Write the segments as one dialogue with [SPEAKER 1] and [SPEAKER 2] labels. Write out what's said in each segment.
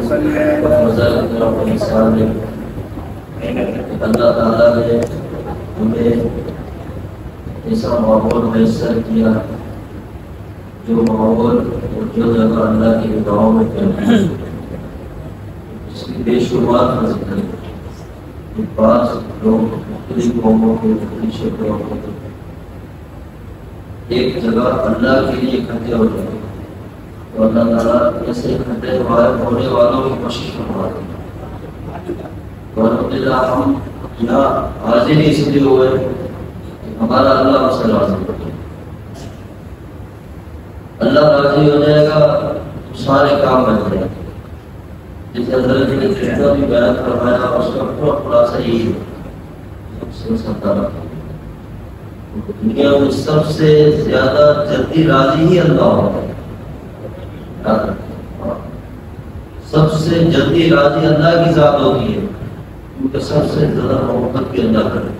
[SPEAKER 1] فضل کرم و احسان ہے اللہ تعالیٰ نے ہمیں ایسا ماحول میسر کیا جو ماحول اور جو جگہ اللہ کی دعاؤں میں کرتے ہیں اس کی بے شمار فضل ہے۔ بعض لوگ مختلف قوموں کے مختلف شکلوں کو ایک جگہ اللہ کے لیے اکٹھے ہو جائے تو اللہ تعالیٰ ایسے اکٹھے ہونے والوں کی کوشش فرماتے ہیں۔ اور الحمدللہ ہم یہاں حاضر اس لیے ہوئے کہ ہمارا اللہ ہم سے راضی ہو جائے۔ اللہ راضی ہو جائے گا تو سارے کام بن جائیں گے۔ جس حضرت نے جتنا بھی بیان فرمایا اس کا پورا خلاصہ یہی ہے۔ دنیا میں سب سے زیادہ جلدی راضی ہی اللہ ہوتا ہے۔ سب سے جلدی راضی اللہ کی ذات ہوتی ہے کیونکہ سب سے زیادہ محبت بھی اللہ کرتا ہے۔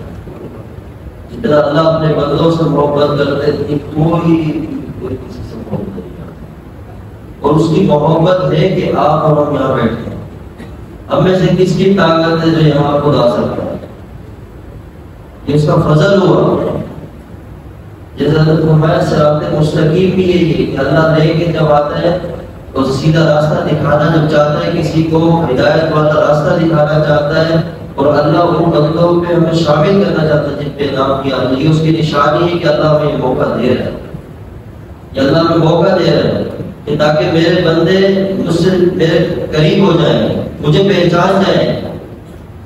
[SPEAKER 1] جتنا اللہ اپنے بندوں سے محبت کرتے اتنی کوئی کسی سے محبت نہیں کرتا، اور اس کی محبت ہے کہ آپ اور ہم یہاں بیٹھے ہیں۔ ہم میں سے کس کی طاقت ہے جو یہاں خود آ سکتا ہے؟ یہ اس کا فضل ہوا۔ جیسے حضرت فرمایا صراط مستقیم بھی یہی ہے کہ اللہ لے کے جب آتا ہے تو سیدھا راستہ دکھانا جب چاہتا ہے، کسی کو ہدایت والا راستہ دکھانا چاہتا ہے، اور اللہ ان بندوں پہ ہمیں شامل کرنا چاہتا ہے جن پہ نام کیا۔ یہ اس کی نشانی ہے کہ اللہ ہمیں موقع دے رہا ہے، یہ اللہ ہمیں موقع دے رہا ہے کہ تاکہ میرے بندے مجھ سے میرے قریب ہو جائیں، مجھے پہچان جائیں۔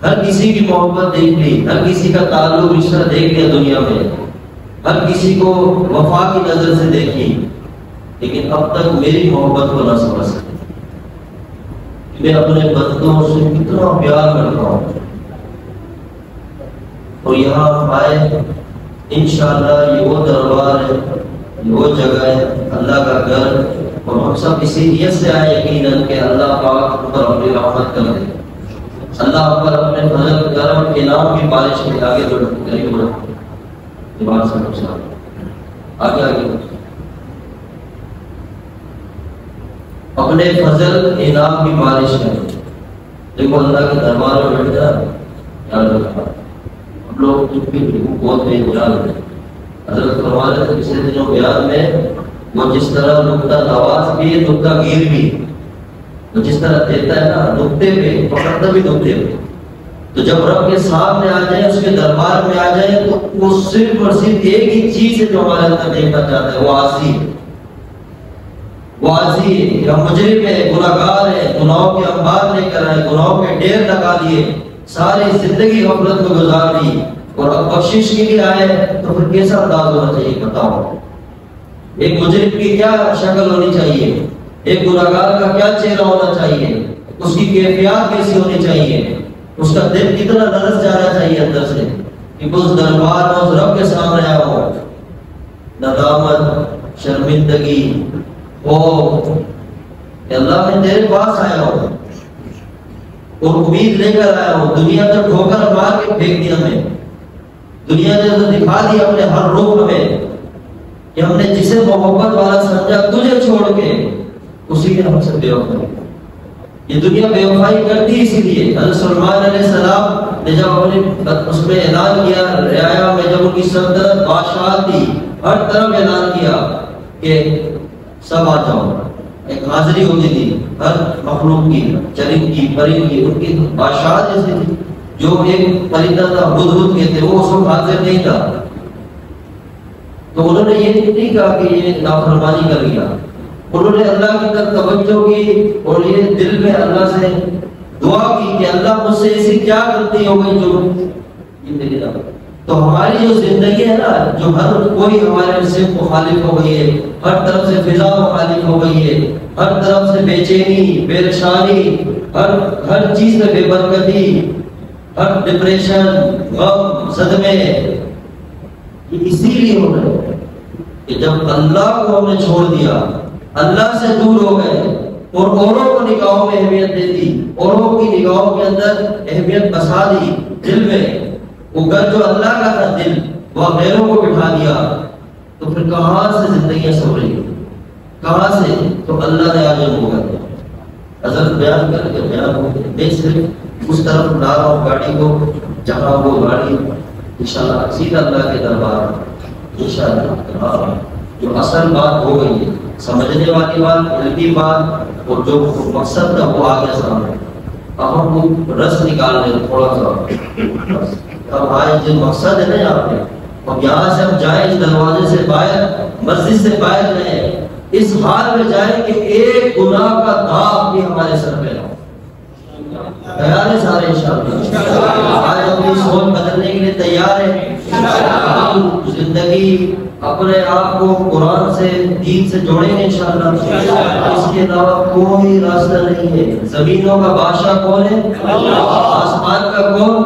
[SPEAKER 1] ہر کسی کی محبت دیکھ لی، ہر کسی کا تعلق رشتہ دیکھ لیا دنیا میں، ہر کسی کو وفا کی نظر سے دیکھی، لیکن اب تک میری محبت کو نہ سمجھ سکے کہ میں اپنے بندوں سے کتنا پیار کرتا ہوں۔ اور یہاں ہم آئے، انشاءاللہ یہ وہ دربار ہے، یہ وہ جگہ ہے، اللہ کا گھر، اور ہم سب اسی نیت سے آئے یقیناً کہ اللہ پاک ہم پر اپنی رحمت کر دے، اللہ ہم پر اپنے فضل کرم انعام کی بارش کے آگے قریب رکھے۔ آگے اپنے فضل انعام کی بارش کریں۔ دیکھو اللہ کے دربار میں بیٹھ جا، یاد رکھا ہم لوگ بہت بے خیال ہیں۔ حضرت فرما رہے تھے پچھلے دنوں بیان میں، وہ جس طرح نقطہ نواز بھی ہے نقطہ گیر بھی، وہ جس طرح دیتا ہے نا نقطے پہ پکڑتا بھی نقطے پہ، تو جب رب کے سامنے آ جائے، اس کے دربار میں آ جائے، تو وہ صرف اور صرف ایک ہی چیز ہے جو ہمارے اندر دیکھنا چاہتا ہے، وہ عاجزی ہے۔ وہ عاجزی ہے کہ ہم مجرم ہیں، گناہگار ہیں، گناہوں کے انبار لے کر آئے، گناہوں کے ڈھیر لگا دیے، ساری زندگی غفلت میں گزار دی، اور اب بخشش کے لیے آئے تو پھر کیسا انداز ہونا چاہیے بتاؤ؟ ایک مجرم کی کیا شکل ہونی چاہیے؟ ایک گناہگار کا کیا چہرہ ہونا چاہیے؟ اس کی کیفیات کیسی ہونی چاہیے؟ اس کا دل کتنا لرز جانا چاہیے اندر سے کہ اس دربار میں اس رب کے سامنے آیا ہو، ندامت، شرمندگی، خوف کہ اللہ میں تیرے پاس آیا ہو اور امید لے کر آیا ہو۔ دنیا نے ٹھوکر مار کے پھینک دیا ہمیں، دنیا نے تو دکھا دیا اپنے ہر رخ ہمیں کہ ہم نے جسے محبت والا سمجھا تجھے چھوڑ کے اسی نے ہم سے بے وفائی کی۔ یہ دنیا بے وفائی کرتی اسی لیے۔ حضرت سلیمان علیہ السلام نے جب اپنے اس میں اعلان کیا، رعایا میں جب ان کی سلطنت بادشاہ تھی، ہر طرف اعلان کیا کہ سب آ جاؤ، ایک حاضری ہوتی تھی ہر مخلوق کی، چرند کی، پرند کی، ان کی بادشاہ جیسے تھی۔ جو ایک پرندہ تھا ہدہد کہتے، وہ اس وقت حاضر نہیں تھا، تو انہوں نے یہ نہیں کہا کہ یہ نافرمانی کر گیا، انہوں نے اللہ کی طرف توجہ کی اور یہ دل میں اللہ سے دعا کی کہ اللہ مجھ سے ایسی کیا غلطی ہو گئی جو زندگی نہ۔ تو ہماری جو زندگی ہے نا، جو ہر کوئی ہمارے سے مخالف ہو گئی ہے، ہر طرف سے فضا مخالف ہو گئی ہے، ہر طرف سے بے چینی، پریشانی، ہر چیز میں بے برکتی، ہر ڈپریشن، غم، صدمے، یہ اسی لیے ہو رہے ہیں کہ جب اللہ کو ہم نے چھوڑ دیا، اللہ سے دور ہو گئے اور اوروں کو نگاہوں میں اہمیت دے دی، اوروں کی نگاہوں کے اندر اہمیت بسا دی دل میں، وہ گھر جو اللہ کا تھا دل، وہ غیروں کو بٹھا دیا، تو پھر کہاں سے زندگیاں سنبھلیں گی؟ کہاں سے؟ تو اللہ نے آج موقع دیا، حضرت بیان کر کے بیان ہو گئے، میں صرف اس طرف لا رہا ہوں گاڑی کو جہاں وہ گاڑی انشاءاللہ سیدھا اللہ کے دربار انشاءاللہ جو اصل بات ہو گئی ہے، سمجھنے والی بات، علمی بات، اور جو مقصد تھا وہ آ گیا سامنے۔ اب ہم کو رس نکال لیں تھوڑا سا، اب آئے جو مقصد ہے نا یہاں پہ، اب یہاں سے ہم جائیں اس دروازے سے باہر، مسجد سے باہر رہیں، اس حال میں جائیں کہ ایک گناہ کا داغ بھی ہمارے سر پہ نہ ہو۔ تیار ہے سارے انشاءاللہ؟ آج اپنی سوچ بدلنے کے لیے تیار ہے؟ زندگی اپنے آپ کو قرآن سے، دین سے جوڑیں گے انشاءاللہ۔ اس کے علاوہ کوئی راستہ نہیں ہے۔ زمینوں کا بادشاہ کون ہے؟ آسمان کا کون؟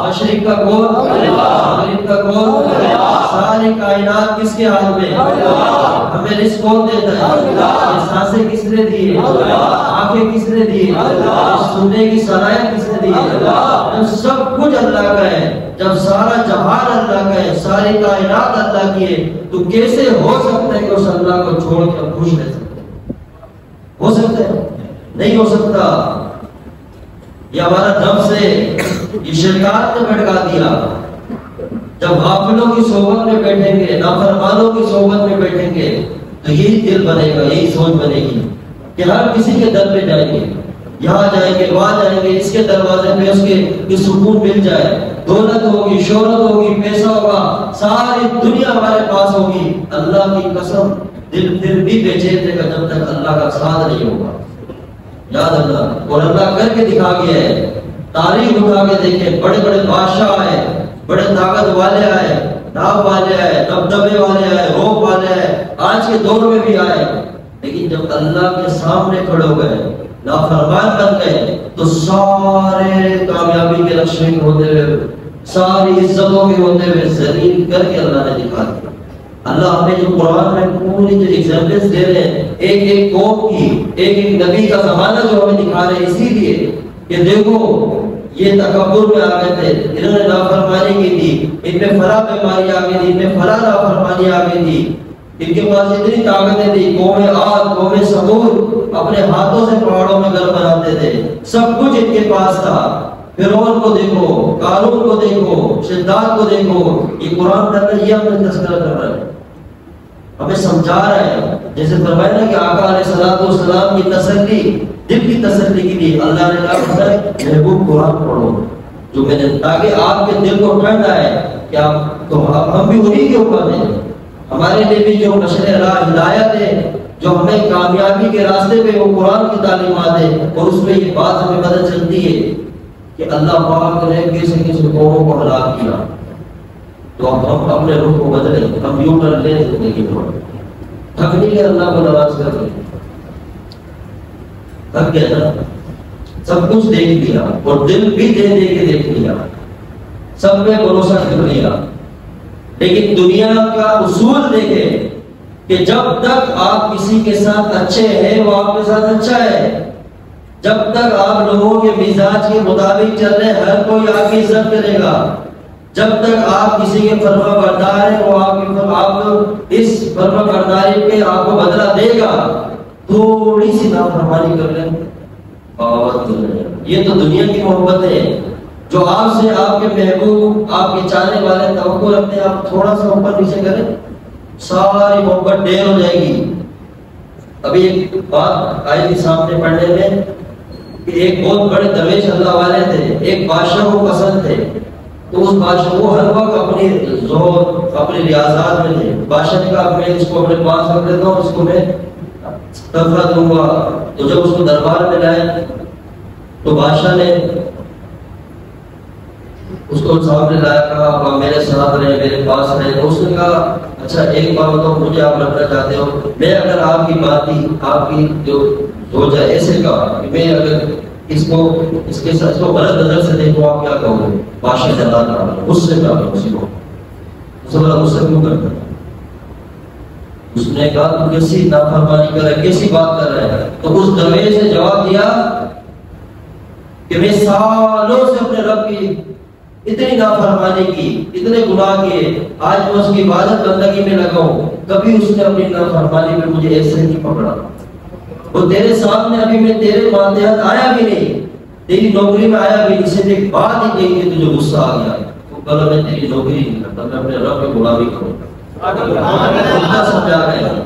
[SPEAKER 1] مشرق کا کون؟ مغرب کا کون؟ ساری کائنات کس کے ہاتھ میں؟ ہمیں رزق کون دیتا ہے؟ یہ سانسیں کس نے دی ہے؟ آنکھیں کس نے دی ہے؟ سننے کی صلاحیت کس نے دی ہے؟ جب سب کچھ اللہ کا ہے، جب سارا جہان اللہ کا ہے، ساری کائنات اللہ کی ہے، تو کیسے ہو سکتا ہے کہ اس اللہ کو چھوڑ کے ہم خوش رہ سکتے ہیں؟ ہو سکتا ہے؟ نہیں ہو سکتا۔ یہ ہمارا دم سے یہ شیطان نے بھٹکا دیا۔ جب غافلوں کی صحبت میں بیٹھیں گے، نافرمانوں کی صحبت میں بیٹھیں گے، تو یہی دل بنے گا، یہی سوچ بنے گی کہ ہر کسی کے در پہ جائیں گے، یہاں جائیں گے، وہاں جائیں گے، اس کے دروازے پہ اس کے سکون مل جائے، دولت ہوگی، شہرت ہوگی، پیسہ ہوگا، ساری دنیا ہمارے پاس ہوگی، اللہ کی قسم دل پھر بھی بے چین رہے گا جب تک اللہ کا ساتھ نہیں ہوگا۔ یاد اللہ، اور اللہ کر کے دکھا گیا ہے۔ تاریخ اٹھا کے دیکھیں، بڑے بڑے بادشاہ آئے، بڑے طاقت والے آئے، نام والے آئے، دبدبے والے آئے، روپ والے آئے، آج کے دور میں بھی آئے، لیکن جب اللہ کے سامنے کھڑے ہو گئے، نافرمان بن گئے، تو سارے کامیابی کے نقشے کے ہوتے ہوئے، ساری عزتوں کے ہوتے ہوئے ذلیل کر کے اللہ نے دکھا دیا۔ اللہ ہمیں جو قرآن میں پوری جو ایگزامپلز دے رہے ہیں، ایک ایک قوم کی، ایک ایک نبی کا زمانہ جو ہمیں دکھا رہے ہیں، اسی لیے کہ دیکھو یہ تکبر میں آ گئے تھے، انہوں نے نافرمانی کی تھی، ان میں فلاں بیماری آ گئی تھی، ان میں فلاں نافرمانی آ گئی تھی، ان کے پاس اتنی طاقتیں تھی، قوم عاد، قوم ثمود اپنے ہاتھوں سے پہاڑوں میں گھر بناتے تھے، سب کچھ ان کے پاس تھا۔ فرعون کو دیکھو، قارون کو دیکھو، شداد کو دیکھو، یہ قرآن کا یہ ہمیں تذکرہ کر رہا ہے، ہمیں سمجھا رہا ہے۔ جیسے فرمایا نا کہ آقا علیہ السلام کی تسلی، دل کی تسلی کے لیے اللہ نے کہا ہے محبوب قرآن پڑھو، جو میں نے، تاکہ آپ کے دل کو ٹھنڈ آئے کہ آپ تو ہم بھی انہی کے اوپر ہیں، ہمارے لیے بھی جو مشرع راہ ہدایت ہے، جو ہمیں کامیابی کے راستے پہ وہ قرآن کی تعلیمات ہے، اور اس میں یہ بات ہمیں پتہ چلتی ہے کہ اللہ پاک نے کسی کسی قوموں کو ہلاک کیا، تو اب ہم اپنے رخ کو بدلیں، ہم یوں کر لیں زندگی میں، تھک نہیں گئے اللہ کو ناراض کر کے، تھک گیا نا، سب کچھ دیکھ لیا اور دل بھی دے دے کے دیکھ لیا، سب پہ بھروسہ کر لیا، لیکن دنیا کا اصول دیکھیں کہ جب تک آپ کسی کے ساتھ اچھے ہیں وہ آپ کے ساتھ اچھا ہے، جب تک آپ لوگوں کے مزاج کے مطابق چل رہے ہیں ہر کوئی آپ کی عزت کرے گا، جب تک آپ کسی کے فرما بردار ہیں وہ آپ اس فرما برداری پہ آپ کو بدلہ دے گا، تھوڑی سی نافرمانی کر لیں بغاوت کر لیں، یہ تو دنیا کی محبت ہے، جو آپ سے آپ کے محبوب، آپ کے چاہنے والے توقع رکھتے ہیں، آپ تھوڑا سا اوپر نیچے کریں، ساری محبت ڈھیر ہو جائے گی۔ ابھی ایک بات آئی تھی سامنے پڑھنے میں کہ ایک بہت بڑے درویش اللہ والے تھے، ایک بادشاہ کو پسند تھے، تو اس بادشاہ کو ہر وقت اپنی زور، اپنی ریاضات میں تھے، بادشاہ نے کہا میں اس کو اپنے پاس رکھ دیتا ہوں، اس کو میں تنخواہ دوں گا، تو جب اس کو دربار میں لائے تو بادشاہ نے اس کو سامنے لایا، کہا میرے ساتھ رہے، میرے پاس رہے، تو اس نے کہا اچھا ایک بات بتاؤ، مجھے آپ رکھنا چاہتے ہو، میں اگر آپ کی بات تھی، آپ کی جو ہو جائے، ایسے کہا میں اگر اس کے ساتھ اس کو غلط نظر سے دیکھو آپ کیا کہو گے؟ بادشاہ نے اللہ تعالیٰ اس سے کہا اسی کو اس سے کیوں کرتا؟ اس نے کہا تو کیسی نافرمانی کر رہا ہے، کیسی بات کر رہا ہے؟ تو اس درویش نے جواب دیا کہ میں سالوں سے اپنے رب کی اتنی نافرمانی کی، اتنے گناہ کیے، آج میں اس کی عبادت بندگی میں لگا ہوں، کبھی اس نے اپنی نافرمانی میں مجھے ایسے نہیں پکڑا۔ وہ تیرے سامنے ابھی میں تیرے ماتحت آیا بھی نہیں، تیری نوکری میں آیا بھی نہیں، صرف ایک بات ہی کہی کہ تجھے غصہ آ گیا، وہ کل میں تیری نوکری نہیں کرتا، میں اپنے رب کی غلامی کروں گا۔ اتنا سمجھا رہے ہیں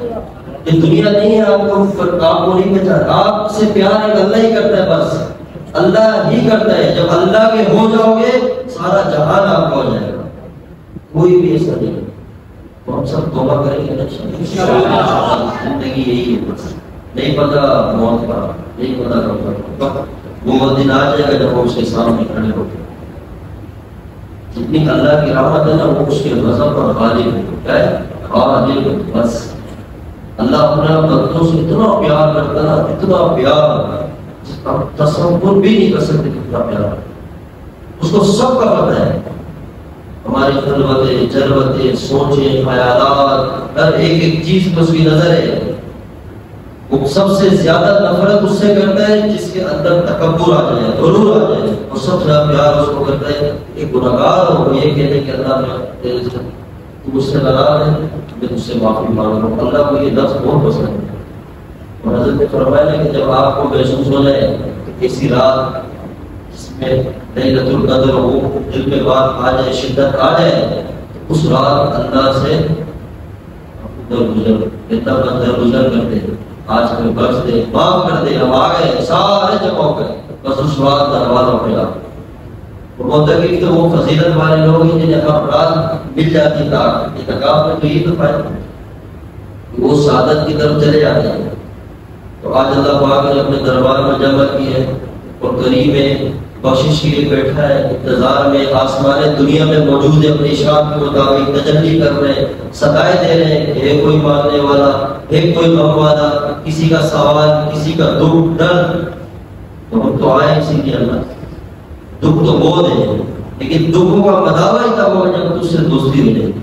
[SPEAKER 1] یہ دنیا نہیں ہے، آپ کو نہیں پہچانا، آپ سے پیار ایک اللہ ہی کرتا ہے، بس اللہ ہی کرتا ہے۔ جب اللہ کے ہو جاؤ گے سارا جہان آپ کا ہو جائے گا، کوئی بھی ایسا نہیں ہے۔ تو ہم سب توبہ کریں گے، زندگی یہی ہے، بس نہیں پتا موت کا، نہیں پتا کب وہ دن آ جائے گا جب ہم اس کے سامنے کھڑے ہو گے۔ جتنی اللہ کی رحمت ہے نا وہ اس کے غضب پر غالب ہے، کیا ہے؟ غالب، بس اللہ اپنے بندوں سے اتنا پیار کرتا ہے نا، اتنا پیار جس کا تصور بھی نہیں کر سکتے، کتنا پیار اس کو سب کا پتہ ہے۔ ہماری خلوتیں، جلوتیں، سوچیں، خیالات، ہر ایک ایک چیز پر اس کی نظر ہے۔ وہ سب سے زیادہ نفرت اس سے کرتا ہے جس کے اندر تکبر آ جائے، غرور آ جائے، اور سب سے زیادہ پیار اس کو کرتا ہے ایک گنہگار ہو یہ کہنے کہ اللہ میں تو مجھ سے ناراض ہے، میں تجھ سے معافی مانگ رہا ہوں۔ اللہ کو یہ لفظ بہت پسند ہے، اور حضرت نے فرمایا کہ جب آپ کو محسوس ہو جائے کہ کسی رات جس میں لیلۃ القدر ہو، دل میں بات آ جائے، شدت آ جائے، اس رات اللہ سے درگزر کرتے ہیں، آج ہمیں بخش دے، معاف کر دے، ہم آ گئے، سارے جمع ہو گئے، بس اس رات دروازوں پہ آ بہت تکلیف تو وہ فضیلت والے لوگ ہیں جنہیں افراد مل جاتی تھا اعتکاف میں، تو یہ تو فائدہ وہ سعادت کی طرف چلے جاتے ہیں۔ تو آج اللہ پاک نے اپنے دربار میں جمع کی ہے اور قریب ہے، بخشش کے لیے بیٹھا ہے، انتظار میں، آسمان دنیا میں موجود ہے، اپنی شان کے مطابق تجلی کر رہے ہیں، صدائے دے رہے ہیں، ہے کوئی ماننے والا، ہے کوئی غم والا، کسی کا سوال، کسی کا دکھ درد، تو ہم تو آئے اسی لیے اللہ۔ دکھ تو بہت ہے لیکن دکھوں کا مداوع ہی تب ہوگا جب تجھ سے دوستی ہو جائے گی،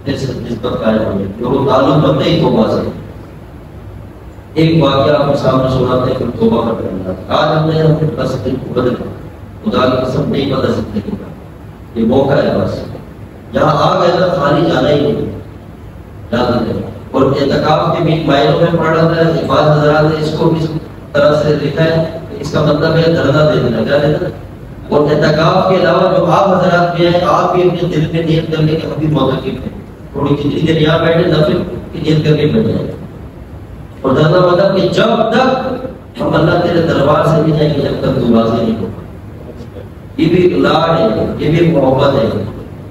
[SPEAKER 1] نسبت قائم ہو جائے گی، وہ تعلق بنتے ہی توبہ سے۔ ایک واقعہ آپ کے سامنے سناتے ہیں پھر توبہ کرتے ہیں۔ آج ہم نے اپنے قصد کو بدل خدا کی قسم نہیں بدل سکتے، یہ موقع ہے، بس جہاں آ گئے نا خالی جانا ہی نہیں، یاد رکھیں۔ اور اعتکاف کے بھی معنوں میں پڑھ رہا ہے، بعض حضرات نے اس کو کس طرح سے لکھا ہے، اس کا مطلب ہے دھرنا دے دینا، کیا دینا۔ اور اعتکاف کے علاوہ جو آپ حضرات بھی ہیں، آپ بھی اپنے دل میں نیت کر لیں کہ ابھی معتکف ہیں، تھوڑی کتنی دیر یہاں بیٹھے نفل کی نیت کر کے بیٹھ جائیں، اور دھرنا مطلب کہ جب تک ہم اللہ تیرے دربار سے نہیں جائیں گے جب تک تو راضی نہیں ہوگا۔ یہ بھی ایک لاڈ ہے، یہ بھی ایک محبت ہے،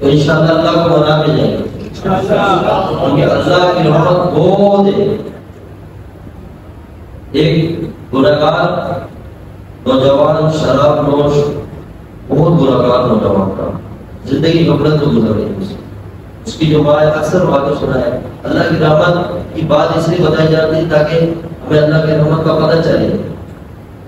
[SPEAKER 1] تو انشاءاللہ اللہ کو منا کے جائیں گے، کیونکہ اللہ کی رحمت بہت ہے۔ ایک گنہگار نوجوان شراب نوش، بہت گنہگار نوجوان تھا، زندگی غفلت میں گزر گئی، اس کی جو بات اکثر باتیں سنا ہے، اللہ کی رحمت کی بات اس لیے بتائی جاتی ہے تاکہ ہمیں اللہ کی رحمت کا پتہ چلے۔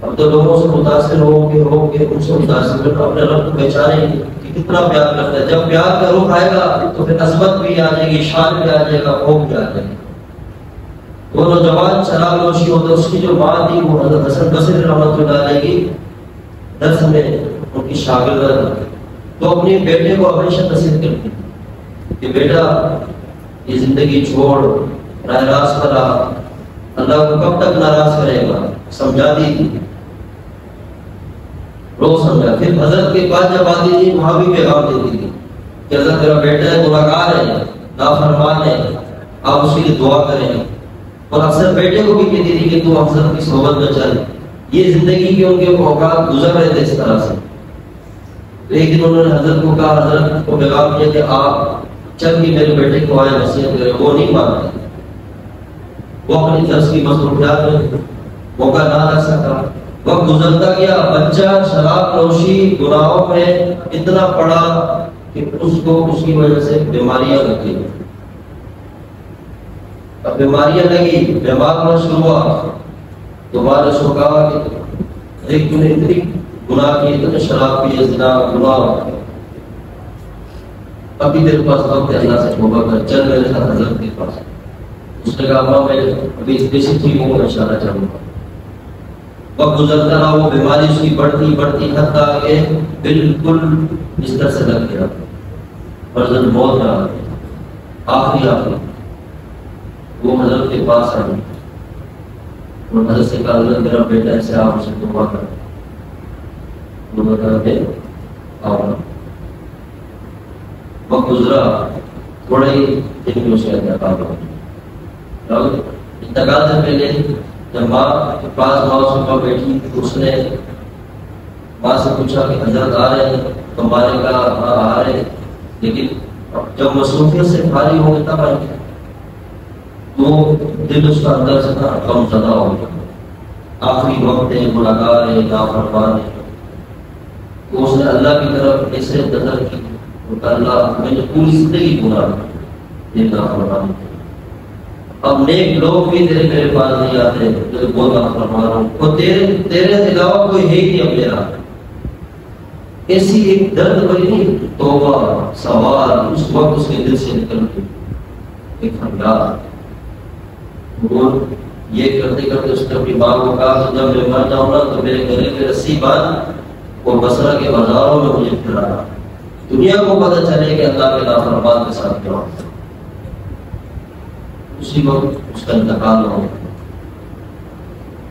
[SPEAKER 1] اب تو لوگوں سے متاثر ہو کے ان سے متاثر ہو، اپنے رب کو پہچانے کہ کتنا پیار کرتا ہے۔ جب پیار کا رخ آئے گا تو پھر عظمت بھی آ جائے گی، شان بھی آ جائے گا، خوف بھی آ جائے گا۔ وہ نوجوان شراب نوشی ہوتا ہے، اس کی جو ماں تھی وہ حضرت حسن بصری رحمۃ اللہ علیہ کی درس میں ان کی شاگردہ تھی، تو اپنے بیٹے کو ہمیشہ نصیحت کرتی کہ بیٹا یہ زندگی چھوڑ، راہ راست پر آ، اللہ کو کب تک ناراض کرے گا، سمجھاتی تھی، روز سمجھا۔ پھر حضرت کے پاس جب آتی تھی وہاں بھی پیغام دیتی تھی کہ حضرت میرا بیٹا ہے، گنہگار ہے، نافرمان ہے، آپ اس کے لیے دعا کریں۔ اور اکثر بیٹے کو بھی کہتی تھی کہ تو حضرت کی صحبت میں چل۔ یہ زندگی کے ان کے اوقات گزر رہے تھے اس طرح سے۔ ایک دن انہوں نے حضرت کو کہا، حضرت کو پیغام دیا کہ آپ چل کے میرے بیٹے کو آئے نصیحت کریں، وہ نہیں مانتے، وہ اپنی درس کی مصروفیات میں موقع نہ رکھ سکا۔ وقت گزرتا گیا، بچہ شراب نوشی گناہوں میں اتنا پڑا کہ اس کو اس کی وجہ سے بیماریاں لگ گئی۔ اب بیماریاں لگی، بیمار ہونا شروع ہوا، دوبارہ اس کو کہا کہ ایک تو نے اتنی گناہ کی، اتنے شراب پیے، زنا گناہ، ابھی تیرے پاس وقت ہے، اللہ سے توبہ کر، چل میرے ساتھ حضرت کے پاس۔ اس نے کہا ابا میں ابھی بیسی ٹھیک ہوں، انشاءاللہ چلوں گا۔ وقت گزرتا رہا، وہ بیماری اس کی بڑھتی حتیٰ کہ بالکل بستر سے لگ گیا، فرزند موت رہا، آخری وہ حضرت کے پاس آئی، اور حضرت سے کہا حضرت میرا بیٹا ایسے آپ اسے دعا کر، وہ بتا کہ آؤ نا. وقت گزرا، تھوڑے ہی دن میں اس کا انتقال ہو گیا. انتقال سے پہلے جب ماں کے پاس ماں اس کے بیٹھی، اس نے ماں سے پوچھا کہ حضرت آ رہے ہیں؟ تو ماں نے کہا ہاں آ رہے ہیں، لیکن جب مصروفیت سے فارغ ہو گئے تب آئیں گے. تو دل اس کا اندر سے تھا کم زدہ ہو گیا. آخری وقت ہے، گناہگار ہے، نافرمان ہے. تو اس نے اللہ کی طرف ایسے نظر کی، اللہ میں نے پوری زندگی گناہ یہ نافرمان ہے. اب نیک لوگ بھی تیرے میرے پاس نہیں آتے، تو بہت نافرمان ہوں، اور تیرے علاوہ کوئی ہے ہی نہیں اب میرا. ایسی ایک درد بھری نہیں توبہ سوال اس وقت اس کے دل سے نکل گئی، ایک فریاد. وہ یہ کرتے کرتے اس نے اپنی ماں کو کہا کہ جب میں مر جاؤں گا تو میرے گلے میں رسی باندھ اور بصرہ کے بازاروں میں مجھے پھرانا، دنیا کو پتہ چلے کہ اللہ کے نافرمان کے ساتھ کیا ہوتا ہے. اسی وقت اس کا انتقال ہو گیا.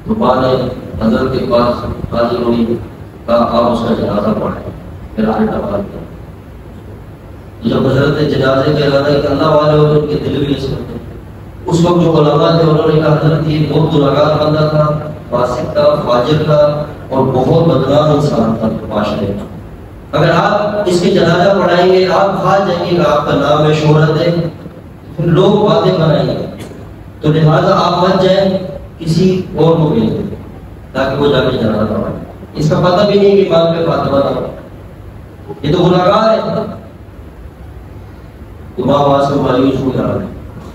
[SPEAKER 1] تو ماں نے حضرت کے پاس حاضر ہوئی، کہا آپ اس کا جنازہ پڑھیں، میرا انتقال کیا. جب حضرت جنازے کے ارادہ کہ اللہ والے ہو تو ان کے دل بھی ایسے ہوتے. اس وقت جو علماء تھے انہوں نے کہا حضرت یہ بہت گناہگار بندہ تھا، فاسق تھا، فاجر تھا اور بہت بدنام انسان تھا معاشرے کا. اگر آپ اس کے جنازہ پڑھائیں گے، آپ کھا جائیں گے کہ آپ کا نام ہے، شہرت ہے، پھر لوگ باتیں بنائیں گے. تو لہٰذا آپ مت جائیں، کسی اور کو بھیج دیں تاکہ وہ جا کے جنازہ پڑھائیں. اس کا پتہ بھی نہیں کہ ایمان پہ فاطمہ تھا، یہ تو گناہگار ہے. تو ماں وہاں سے مایوس ہو گیا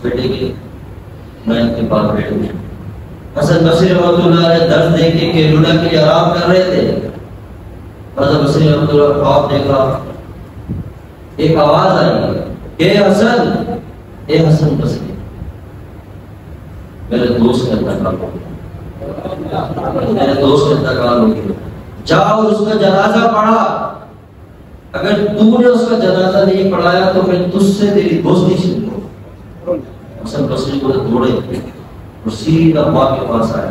[SPEAKER 1] بیٹے کے میں کے پاس بیٹھے ہوئے. حسن بصری رحمۃ اللہ علیہ درس دیکھ کے لڑا کے لیے آرام کر رہے تھے. حسن بصری رحمۃ اللہ خواب دیکھا، ایک آواز آئی، اے حسن بصری، میرے دوست کا انتقال ہو گیا، میرے دوست کا انتقال ہو گیا، جاؤ اس کا جنازہ پڑھا. اگر تو نے اس کا جنازہ نہیں پڑھایا تو میں تجھ سے تیری دوستی چھین لوں. حسن بصری کو دوڑے اور سیدھا ماں کے پاس آئے،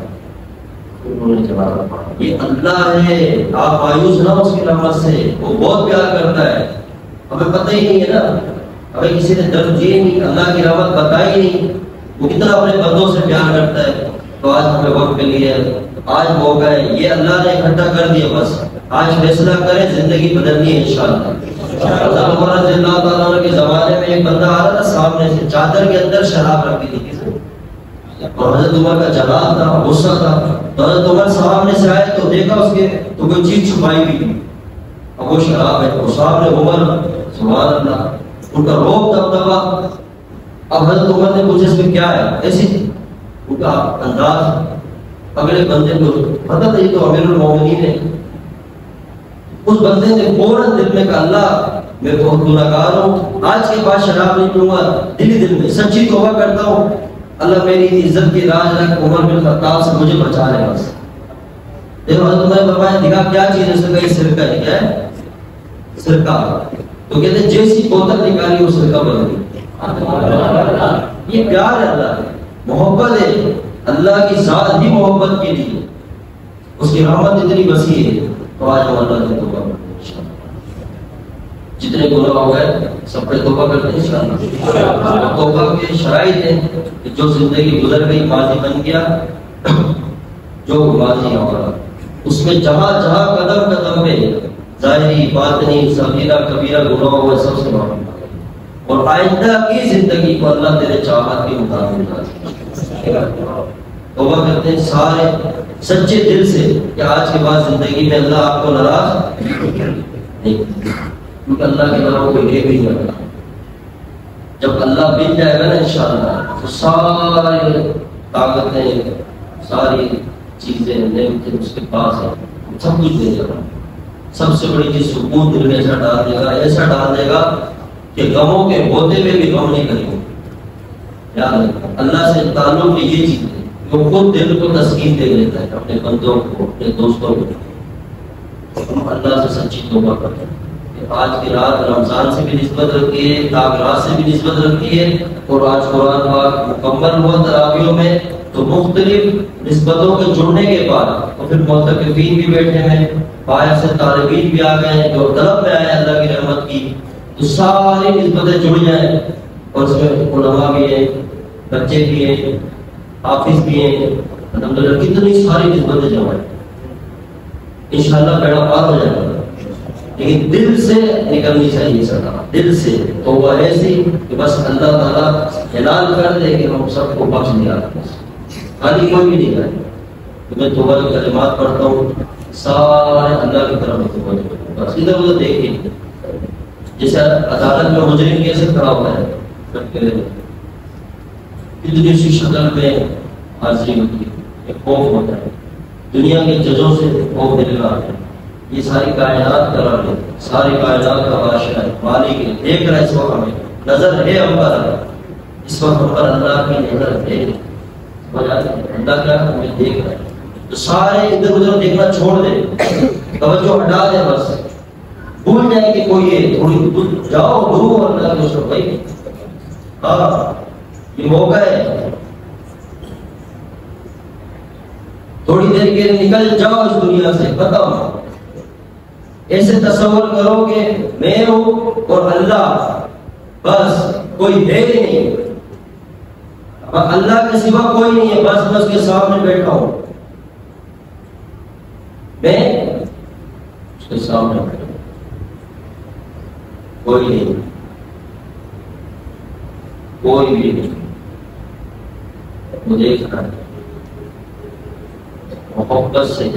[SPEAKER 1] انہوں نے جنازہ پڑھا. یہ اللہ ہے، آپ مایوس نہ اس کی رحمت سے، وہ بہت پیار کرتا ہے. ہمیں پتہ ہی نہیں ہے نا، ہمیں کسی نے درد دیے نہیں، اللہ کی رحمت بتائی نہیں، وہ کتنا اپنے بندوں سے پیار کرتا ہے. تو آج ہمیں وقت مل گیا، آج موقع ہے، یہ اللہ نے اکٹھا کر دیا. بس آج فیصلہ کریں، زندگی بدلنی ہے انشاءاللہ. حضرت عمر رضی اللہ تعالیٰ عنہ کے زمانے میں ایک بندہ آ رہا تھا، سامنے سے چادر کے اندر شراب رکھی تھی کسی نے، اور حضرت عمر کا جلال تھا، غصہ تھا. تو حضرت عمر سامنے سے آئے تو دیکھا اس کے تو کوئی چیز چھپائی ہوئی، اب وہ شراب ہے. تو سامنے عمر، سبحان اللہ، ان کا روب دبدبا. اب حضرت عمر نے پوچھا اس میں کیا ہے، ایسی ان کا انداز. اگلے بندے کو پتہ تھا یہ تو امیر المومنین ہے. اس بندے نے فوراً دل میں کہا اللہ میں بہت گناہگار ہوں، آج کے بعد شراب نہیں پیوں گا، دل میں سچی توبہ کرتا ہوں، اللہ میری عزت کی راج رکھ، عمر بن خطاب سے مجھے بچا لے. بس دیکھو حضرت عمر نے فرمایا دکھا کیا چیز ہے، اس نے کہا یہ سرکہ ہے. کیا ہے؟ سرکہ. تو کہتے ہیں جیسی بوتل نکالی وہ سرکہ بن گئی. یہ پیار ہے، اللہ ہے، محبت ہے. اللہ کی ذات ہی محبت کے لیے، اس کی رحمت اتنی وسیع ہے. تو آج ہم اللہ سے توبہ کرتے ہیں، جتنے گناہ ہو گئے سب پہ توبہ کرتے ہیں انشاءاللہ. توبہ کے شرائط ہیں کہ جو زندگی گزر گئی، ماضی بن گیا، جو ماضی ہوگا اس میں جہاں جہاں قدم قدم پہ ظاہری باطنی صغیرہ کبیرہ گناہ ہوئے سب سے معافی مانگے، اور آئندہ کی زندگی کو اللہ تیرے چاہت کے مطابق توبہ کرتے ہیں سارے سچے دل سے کہ آج کے بعد زندگی میں اللہ آپ کو ناراض نہیں، کیونکہ اللہ کے علاوہ کوئی بھی نہیں ہوتا. جب اللہ بن جائے گا نا انشاءاللہ تو سارے طاقتیں، ساری چیزیں، نعمتیں اس کے پاس ہیں، سب کچھ دے دے گا. سب سے بڑی چیز سکون دل میں ایسا ڈال دے گا، ایسا ڈال دے گا کہ غموں کے ہوتے ہوئے بھی غم نہیں کریں گے. یاد رکھنا اللہ سے تعلق کی یہ چیز ہے، وہ خود دل کو تسکین دے دیتا ہے اپنے بندوں کو، اپنے دوستوں کو. ہم اللہ سے سچی توبہ کرتے ہیں. آج کی رات رمضان سے بھی نسبت رکھی ہے، تاک رات سے بھی نسبت رکھی ہے، اور آج قرآن پاک مکمل ہوا تراویحوں میں، تو مختلف نسبتوں کے جڑنے کے بعد تو پھر معتکفین بھی بیٹھے ہیں، باہر سے طالبین بھی آ گئے ہیں جو طلب میں آئے اللہ کی رحمت کی، تو ساری نسبتیں جڑ جائیں، اور اس میں علماء بھی ہیں، بچے بھی ہیں، حافظ بھی ہیں، الحمدللہ کتنی ساری نسبتیں جمع ہیں، انشاءاللہ بیڑا پار ہو جائے گا۔ لیکن دل سے نکلنی چاہیے صدا، دل سے توبہ ایسی کہ بس اللہ تعالیٰ اعلان کر دے کہ ہم سب کو بخش دیا، خالی کوئی بھی نہیں کرے کہ میں توبہ کے کلمات پڑھتا ہوں سارے اللہ کی طرف توبہ کرتا ہوں، بس ادھر ادھر دیکھیں جیسے عدالت میں مجرم کیسے کھڑا ہوا ہے، اتنی سی شکل میں حاضری ہوتی ہے، ایک خوف ہوتا ہے، دنیا کے ججوں سے خوف دل کا آتا ہے، یہ ساری کائنات کا رب ہے، ساری کائنات کا بادشاہ ہے، مالک ہے، دیکھ رہا ہے، اس وقت ہمیں نظر ہے ہم پر، اس وقت ہم پر اللہ کی نظر ہے، اللہ کیا ہمیں دیکھ رہا ہے، تو سارے ادھر ادھر دیکھنا چھوڑ دے، توجہ ہٹا دے، بس بھول جائے کہ کوئی ہے، تھوڑی جاؤ گرو اللہ کے سو بھائی، ہاں یہ موقع ہے، تھوڑی دیر کے نکل جاؤ اس دنیا سے، بتاؤ ایسے تصور کرو کہ میں ہوں اور اللہ، بس کوئی ہے ہی نہیں، اللہ کے سوا کوئی نہیں ہے، بس میں اس کے سامنے بیٹھا ہوں، میں اس کے سامنے بیٹھا ہوں، کوئی نہیں، کوئی بھی نہیں، وہ دیکھ رہا ہے، محبت سے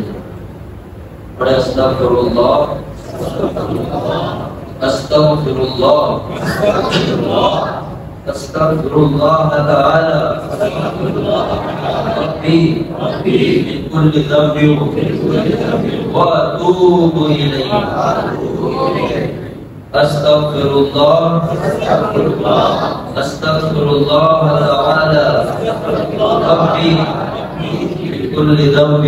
[SPEAKER 1] بڑے استغفر اللہ استغفر اللہ استغفر اللہ تعالی ربی من کل ذنب واتوب الیہ، استغفر اللہ استغفر اللہ تعالی ربی من کل ذنب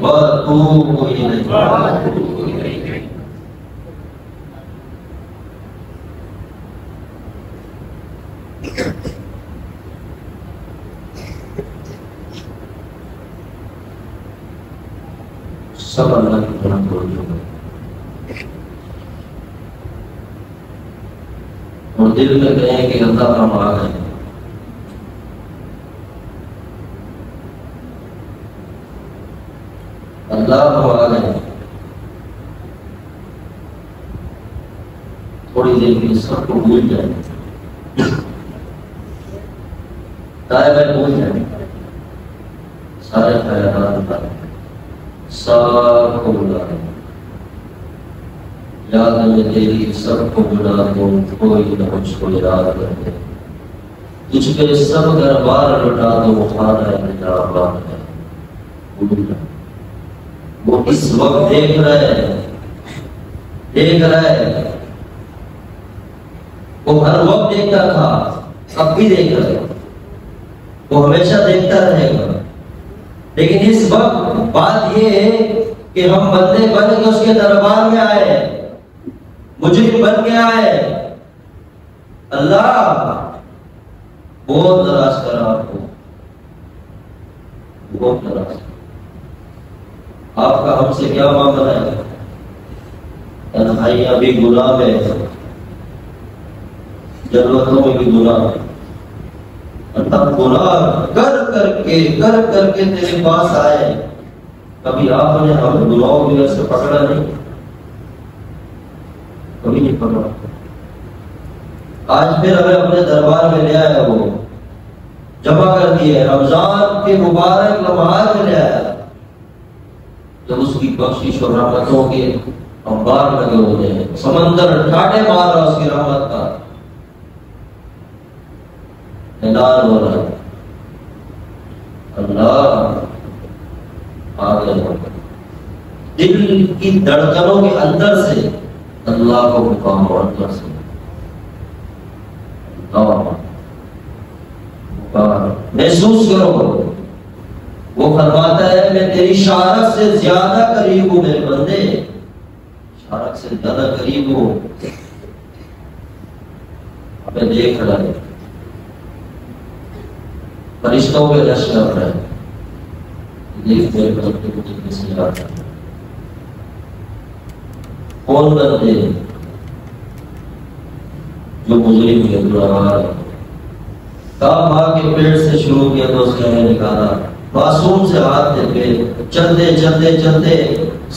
[SPEAKER 1] واتوب الیہ۔ سب اللہ کی طرف توجہ کریں اور دل میں کہیں کہ اللہ ہم آ گئے، اللہ ہم آ گئے، تھوڑی دیر میں سب کو بھول جائیں، دائیں بھول جائیں، سارے خیالات سب کو بلا دیں، یاد میں تیری سب کو بلا دوں، کوئی نہ مجھ کو یاد کرے، تجھ پہ سب دربار لٹا دو، خانہ نجابات ہے، وہ اس وقت دیکھ رہا ہے، وہ ہر وقت دیکھتا تھا، اب بھی دیکھ رہا ہے، وہ ہمیشہ دیکھتا رہے گا، لیکن اس وقت بات یہ ہے کہ ہم بندے بن کے اس کے دربار میں آئے، مجرم بن کے آئے، اللہ بہت ناراض کرا آپ کو، بہت ناراض، آپ کا ہم سے کیا معاملہ ہے؟ تنہائیاں بھی گناہ ہے، ضرورتوں میں بھی گناہ ہے، تب گناہ کر کے تیرے پاس آئے، کبھی آپ نے ہمیں گناہوں کی وجہ سے پکڑا نہیں، کبھی نہیں پکڑا، آج پھر ہمیں اپنے دربار میں لے آیا، وہ جمع کر دیے، رمضان کے مبارک لمحات میں لے آیا، جب اس کی بخشش اور رحمتوں کے انبار لگے ہوتے ہیں، سمندر ٹھاٹے مار رہا اس کی رحمت کا، اعلان ہو رہا ہے، اللہ آ گئے، دل کی دھڑکنوں کے اندر سے اللہ کو مقام اور اندر سے محسوس کرو، وہ فرماتا ہے میں تیری شارک سے زیادہ قریب ہوں میرے بندے، شارک سے زیادہ قریب ہوں، ہمیں دیکھ رہا ہے، فرشتوں کے رش کر رہے ہیں، دیکھ میرے بندے کو کسی یاد ہے کون بندے جو مجرم ہے گنہگار ہے، کہاں ماں کے پیٹ سے شروع کیا تو اس نے ہمیں نکالا، معصوم سے ہاتھ دے کے چلتے چلتے چلتے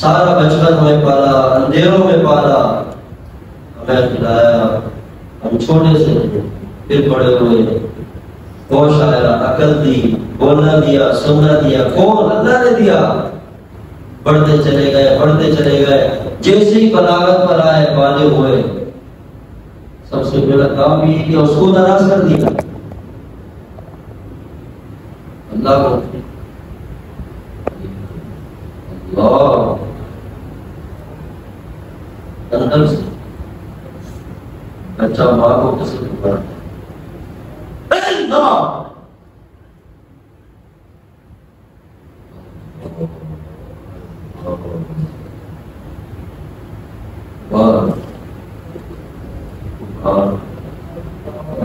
[SPEAKER 1] سارا بچپن ہمیں پالا، اندھیروں میں پالا، ہمیں کھلایا، ہم چھوٹے سے پھر بڑے ہوئے، ہوش آیا، عقل دی، بولنا دیا، سننا دیا، کون؟ اللہ نے دیا۔ بڑھتے چلے گئے، بڑھتے چلے گئے، جیسے ہی بلاغت پر آئے، بالغ ہوئے، سب سے پہلا کام یہ کہ اس کو ناراض کر دیا اللہ کو۔ اللہ اندر سے بچہ ماں کو کسی پکارتا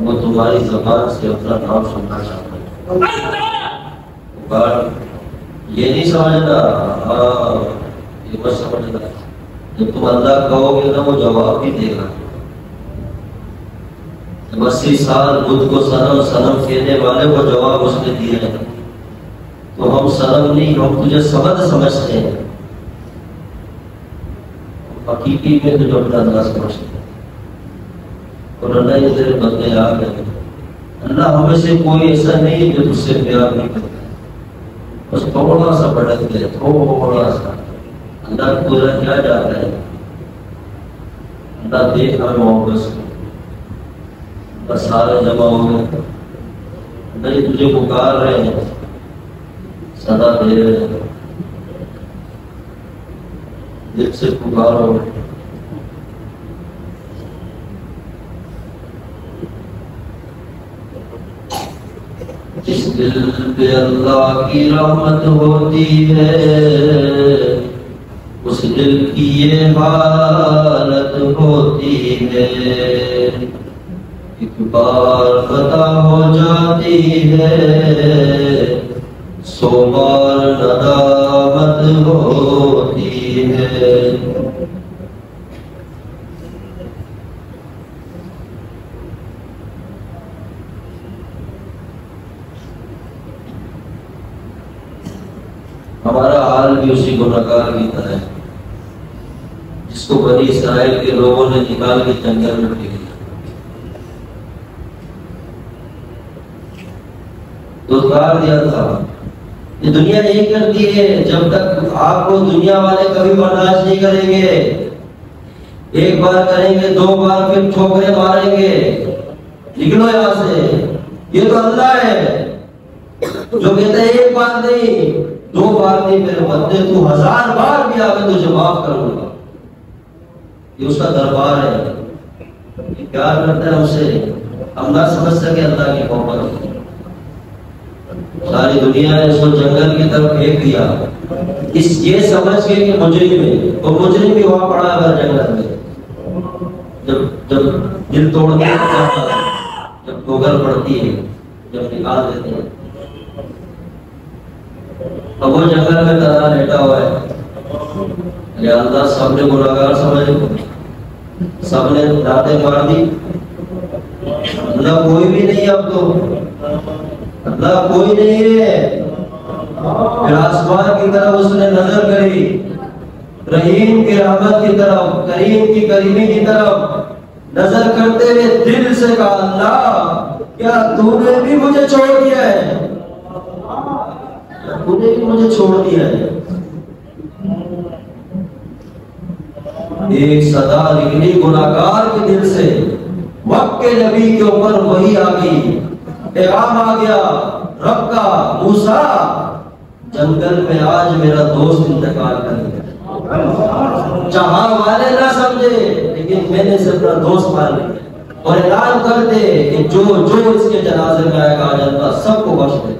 [SPEAKER 1] وہ تمہاری زبان سے اپنا نام سننا چاہتا ہے، یہ نہیں سمجھنا، یہ بس سمجھنا جب تم اللہ کہو گے نا وہ جواب بھی دے گا۔ 80 سال بدھ کو صنم صنم کہنے والے کو جواب اس نے دیا ہے، تو ہم صنم نہیں، ہم تجھے سمجھ سمجھتے ہیں، حقیقی میں تجھے اپنا اللہ سمجھتے ہیں۔ اور اللہ یہ تیرے بندے آ گئے، اللہ ہمیں سے کوئی ایسا نہیں جو تجھ سے پیار نہیں کرتا، بس تھوڑا سا بڑھت گئے، تھوڑا سا اللہ پورا کیا جاتا ہے، اللہ دیکھ ہمیں محبت سے بس سارے جمع ہو گئے، اللہ تجھے پکار رہے ہیں، صدا دے رہے ہیں، دل سے پکارو۔ جس دل پہ اللہ کی رحمت ہوتی ہے اس دل کی یہ حالت ہوتی ہے، ایک بار خطا ہو جاتی ہے 100 بار ندامت ہوتی ہے۔ ہمارا حال بھی اسی گنہگار کی طرح ہے جس کو بنی اسرائیل کے لوگوں نے نکال کے جنگل میں پھینک دیا، دھتکار دیا تھا۔ یہ دنیا یہی کرتی ہے، جب تک آپ کو دنیا والے کبھی برداشت نہیں کریں گے، ایک بار کریں گے، 2 بار پھر ٹھوکریں ماریں گے، نکلو یہاں سے۔ یہ تو اللہ ہے جو کہتا ہے ایک بار نہیں، 2 بار نہیں، میرے بندے تو 1000 بار بھی آگے تجھے معاف کروں گا۔ یہ اس کا دربار ہے، یہ پیار کرتا ہے اسے، ہم نہ سمجھ سکے اللہ کی محبت۔ ساری دنیا نے اس کو جنگل کی طرف پھینک دیا، اس یہ سمجھ کے کہ مجرم ہے، اور مجرم بھی وہاں پڑا اگر جنگل میں، جب دل توڑنے جب ٹھوکر پڑتی ہے، جب نکال دیتے ہیں، اب وہ جنگل میں تنہا لیٹا ہوا ہے، یا اللہ سب نے گناہگار سمجھے، سب نے دانتیں مار دی، اللہ کوئی بھی نہیں، اب تو اللہ کوئی نہیں ہے۔ پھر آسمان کی طرف اس نے نظر کری، رحیم کی رحمت کی طرف، کریم کی کریمی کی طرف نظر کرتے ہوئے دل سے کہا، اللہ کیا تو نے بھی مجھے چھوڑ دیا ہے؟ تو نے بھی مجھے چھوڑ دیا ہے؟ ایک صدا نکلی گناہگار کے دل سے، وقت کے نبی کے اوپر وحی آ گئی، پیغام آ گیا رب کا، موسیٰ جنگل میں آج میرا دوست انتقال کر گیا، جہاں والے نہ سمجھے لیکن میں نے اسے اپنا دوست مان لیا، اور اعلان کر دے کہ جو اس کے جنازے میں آئے گا آج اللہ سب کو بخش دے۔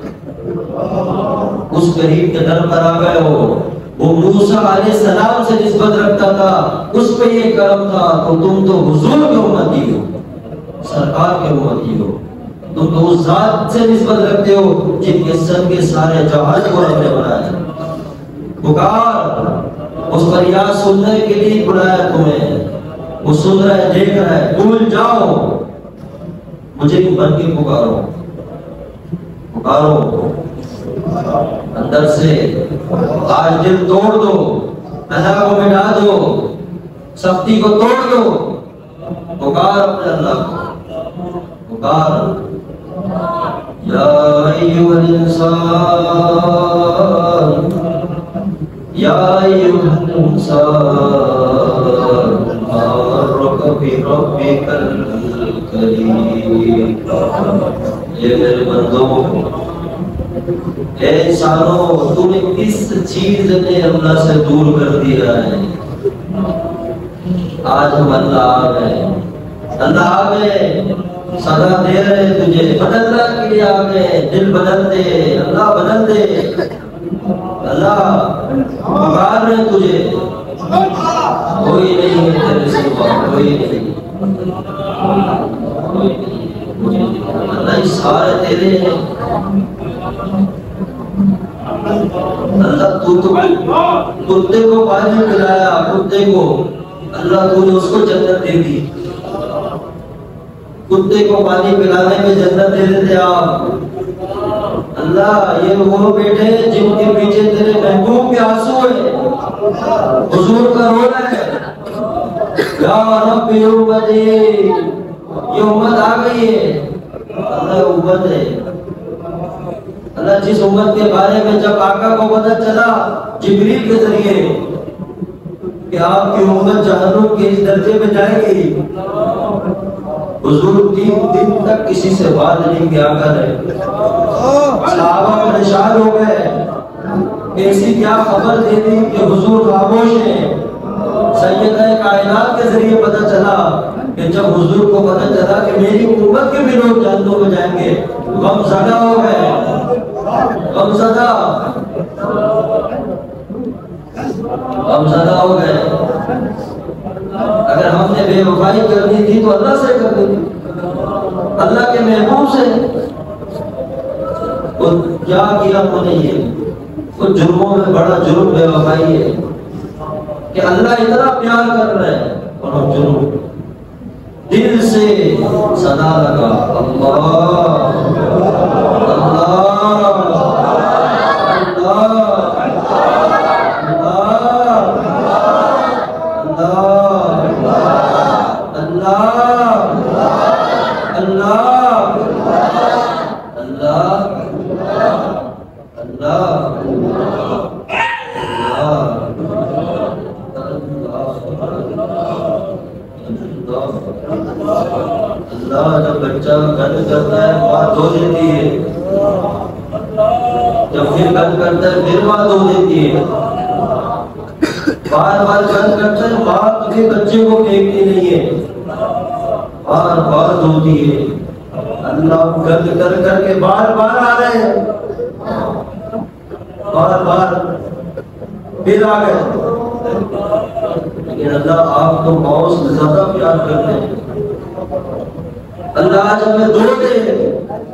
[SPEAKER 1] اس قریب کے در پر آ گئے ہو، وہ موسیٰ علیہ السلام سے نسبت رکھتا تھا، اس پہ یہ کرم تھا، تو تم تو حضور کے امتی ہو، سرکار کے امتی ہو، تم تو اس ذات سے نسبت رکھتے ہو جن کے سب کے سارے جہان کو رب نے بنایا. پکار، اس فریاد سننے کے لیے بلایا تمہیں. وہ سن رہا ہے، دیکھ رہا ہے. بھول جاؤ، مجھے بھی بن کے پکارو. پکارو اندر سے. آج دل توڑ دو، اللہ کو مٹا دو، سختی کو توڑ دو. پکار اپنے اللہ کو. پکار. یا ایھا الانسان، یا ایھا الانسان ما غرک بربک الکریم. یہ میرے بندوں، اے انسانوں، تمہیں کس چیز نے اللہ سے دور کر دیا ہے؟ آج ہم اللہ آ گئے. اللہ آ گئے، صدا دے رہے تجھے، بدلنا کے لیے آ گئے. دل بدل دے، اللہ بدل دے. اللہ پکار رہے تجھے. کوئی نہیں ہے تیرے سوا، کوئی نہیں. اللہ سارے تیرے ہیں. اللہ تو کتے کو پانی پلایا، کتے کو اللہ تو نے اس کو جنت دے دی. کتے کو پانی پلانے میں جنت دے دیتے آپ. اللہ یہ وہ بیٹے جن کے پیچھے تیرے محبوب کے آنسو ہیں، حضور کا رونا ہے. یا رب امتی، یہ امت آ گئی ہے. اللہ امت ہے. اللہ جس امت کے بارے میں جب آقا کو پتہ چلا جبریل کے ذریعے کہ آپ کی امت جہنم کے اس درجے میں جائے گی، حضور 3 دن تک کسی سے بات نہیں کیا کر رہے. صحابہ پریشان ہو گئے کہ ایسی کیا خبر دے دی کہ حضور خاموش ہیں. سیدہ کائنات کے ذریعے پتہ چلا کہ جب حضور کو پتہ چلا کہ میری امت کے بھی لوگ جہنم میں جائیں گے، غم زدہ ہو گئے. غم زدہ ہو گئے. اگر ہم نے بے وفائی کرنی تھی تو اللہ سے کرنی تھی، اللہ کے محبوب سے. اور کیا کیا انہوں نے؟ یہ کچھ جرموں میں بڑا جرم بے وفائی ہے کہ اللہ اتنا پیار کر رہے ہیں اور ہم جرم. دل سے صدا لگا اللہ اللہ. جب بچہ گند کرتا ہے بات دھو دیتی ہے، جب پھر گند کرتا ہے پھر بات دھو دیتی ہے. بار بار گند کرتا ہے، باپ کے بچے کو پھینکتی نہیں ہے، بار بار دھوتی ہے. اللہ گند کر کر کے بار بار آ رہے ہیں، بار بار پھر آ گئے. لیکن اللہ آپ کو بہت سے زیادہ پیار کرتے ہیں. اللہ آج ہمیں دھو دے،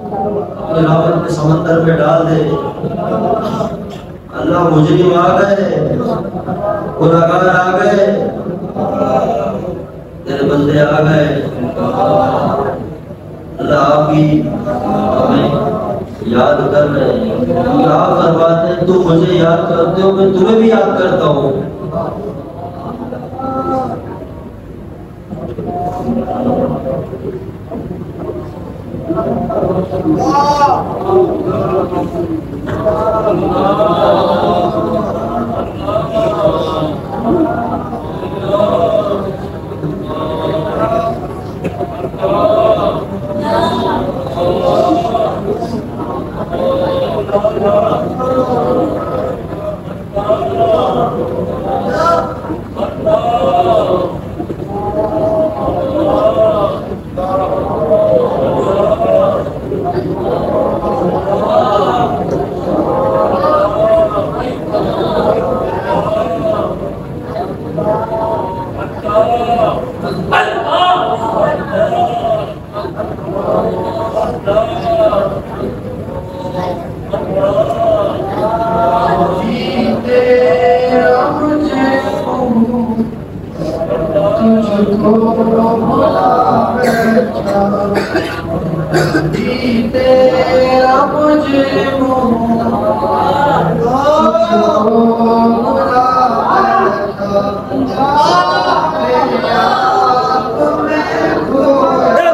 [SPEAKER 1] اپنے رحمت کے سمندر میں ڈال دے. اللہ مجرم آ گئے، گنہگار آ گئے، تیرے بندے آ گئے. اللہ آپ کی ہمیں یاد کر رہے ہیں. کیا فرماتے ہیں؟ تو مجھے یاد کرتے ہو، میں تمہیں بھی یاد کرتا ہوں.
[SPEAKER 2] اللہ تجھ کو بھلا بیٹھا تیرا مجرم ہوں تجھ کو بھلا بیٹھا میری آپ میں کھویا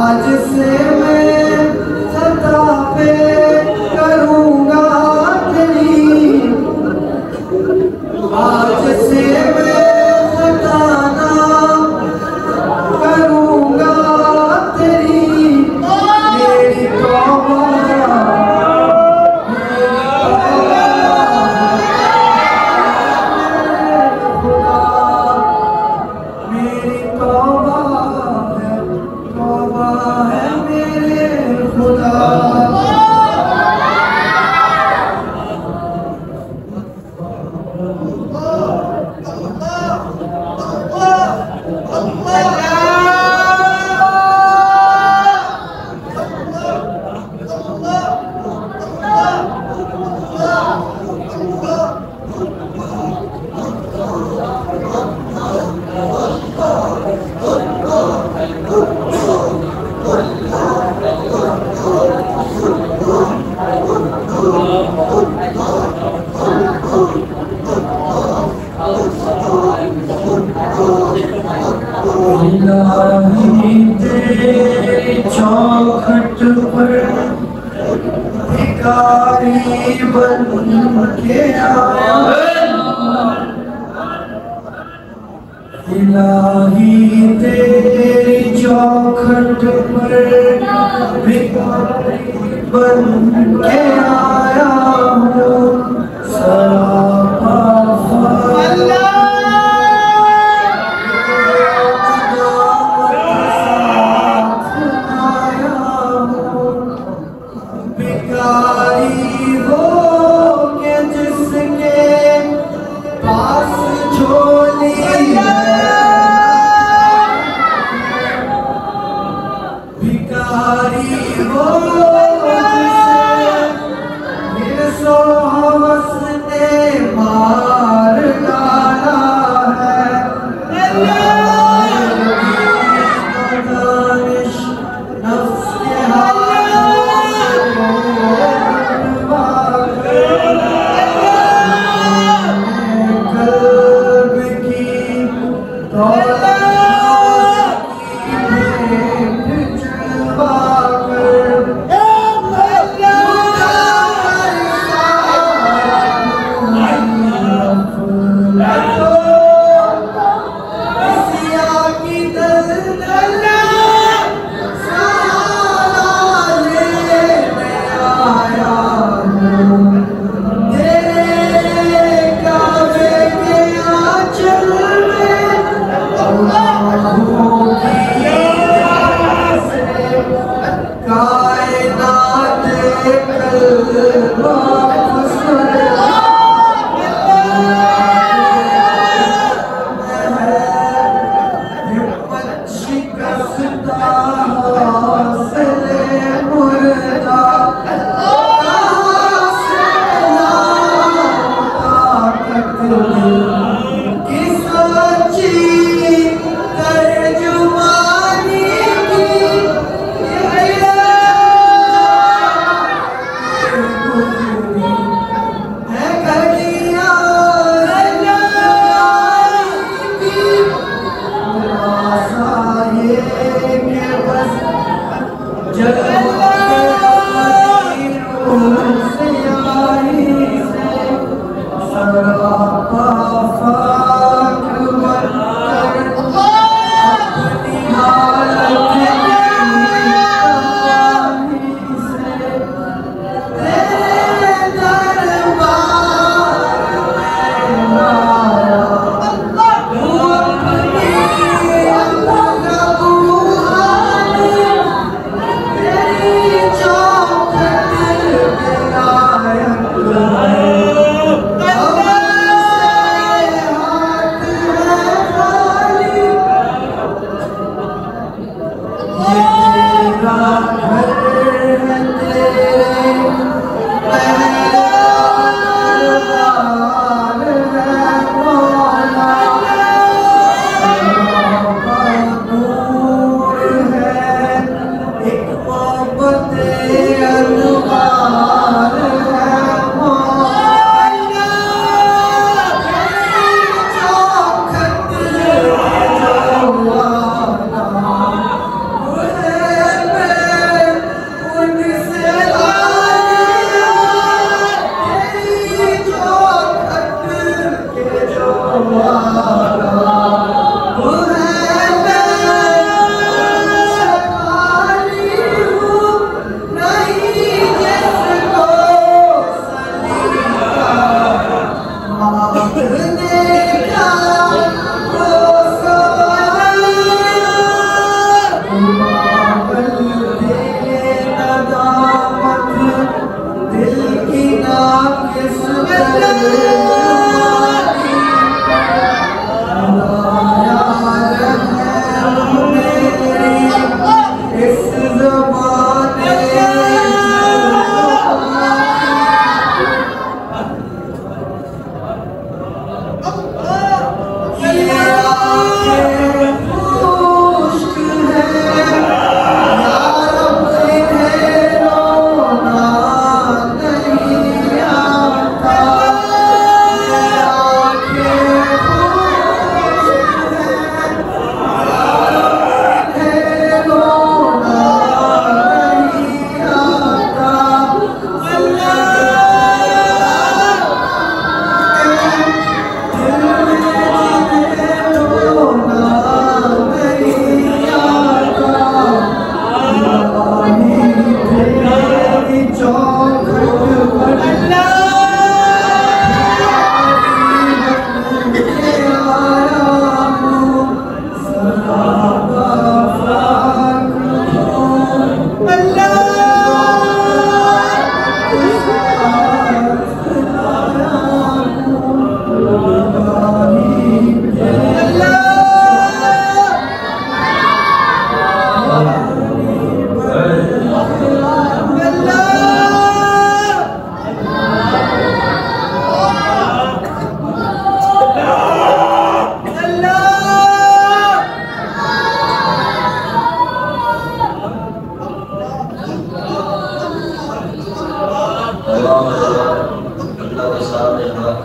[SPEAKER 2] آج سے میں خطا پہ کروں گا تیری، آج سے میں خطا نہ کروں گا تیری، میری توبہ میری توبہ ہے، توبہ ہے میرے خدا۔ الہی تیری چوکھٹ پر بھکاری بن کے آیا، الہی تیری چوکھٹ پر بھکاری بن کے آیا ہوں، سراپا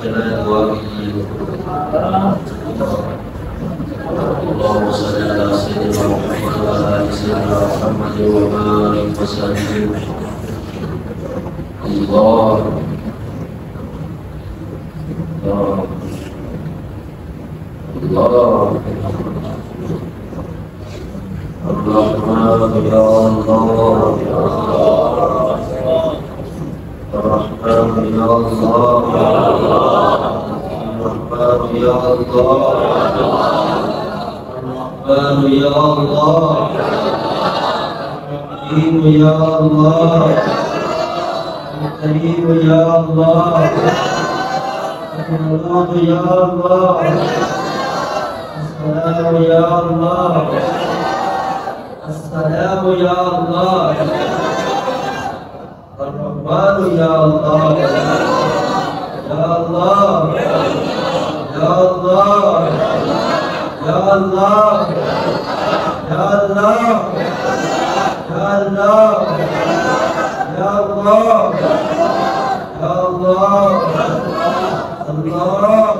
[SPEAKER 1] چلائیں دعا کیجیے اللهم صل على سيدنا محمد وعلى ال سيدنا محمد وبارك وسلم الله الله الرحمن يا الله الرحمن يا الله الرحمن يا الله الرحمن يا الله الرحيم يا الله الكريم يا الله الرحمن يا الله السلام يا الله السلام يا الله الرحمن يا الله يا الله يا الله يا الله يا الله يا الله يا الله يا الله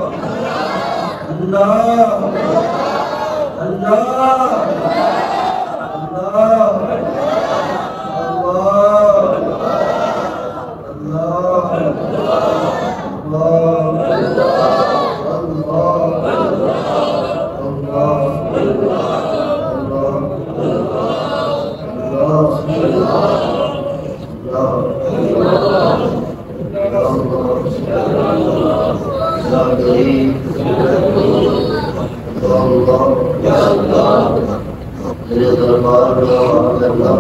[SPEAKER 1] الله الله الله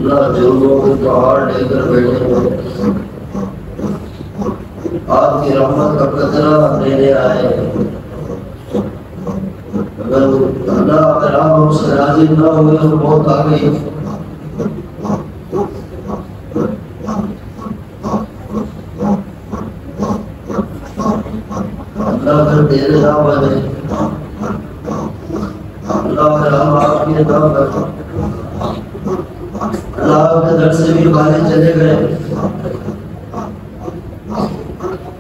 [SPEAKER 1] جو لوگ پہاڑ لے کر بیٹھے ہو آپ کی رحمت کا قطرہ لینے آئے اگر اللہ کرام ہم سے راضی نہ ہوئے تو موت آ گئی اللہ کر دیر نہ بنے اللہ کرام آپ کی نام کرتا اللہ کے در سے بھی باہر چلے گئے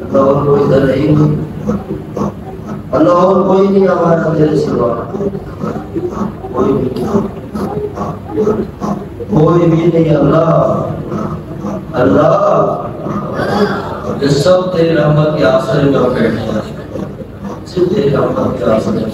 [SPEAKER 1] اللہ اور کوئی در نہیں اللہ اور کوئی نہیں ہمارا تیرے سوا کوئی بھی نہیں اللہ اللہ یہ سب تیری رحمت کے آسرے میں بیٹھے ہیں صرف تیری رحمت کے آسرے میں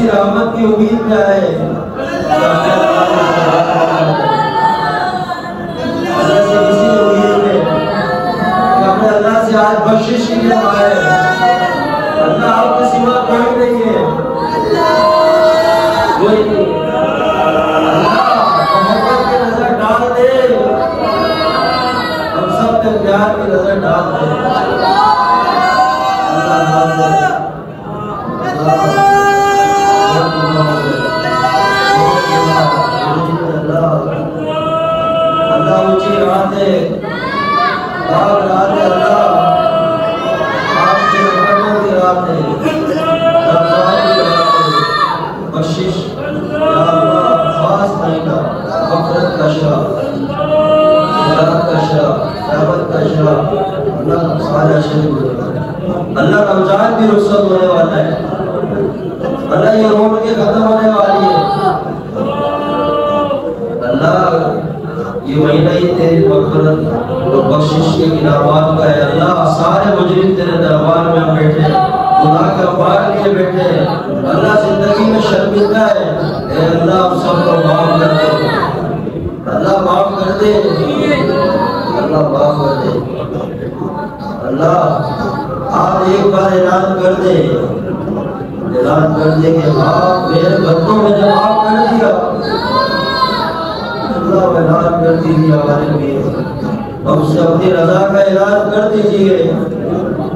[SPEAKER 1] رحمت کی امید میں آئے اللہ سے آج بخشش کے لیے آئے اللہ آپ کے سوا کوئی نہیں ہے کوئی نہیں اللہ محبت کی نظر ڈال دے ہم سب کے پیار کی نظر ڈال دے اللہ اونچی راتیں پاک راتیں اللہ آپ کے رحمتوں کی راتیں رمضان کی راتیں بخشش یا اللہ خاص مہینہ مغفرت کا شرح ہدایت کا شرح رحمت کا شرح اللہ سارا شریف اللہ رمضان بھی رخصت ہونے والا ہے اللہ یہ روٹ کے ختم ہونے والی ہے اللہ یہ مہینہ ہی تیری مغفرت اور بخشش کے انعامات کا ہے اللہ سارے مجرم تیرے دربار میں ہم بیٹھے گناہ کا بار لیے بیٹھے اللہ زندگی میں شرمندہ ہے اے اللہ ہم سب کو معاف کر دے اللہ معاف کر دے اللہ معاف کر دے اللہ آپ ایک بار اعلان کر دے کہ آپ میرے بندوں میں نے معاف کر دیا اللہ اعلان کر دیجیے ہمارے لیے ہم سے اپنی رضا کا اعلان کر دیجیے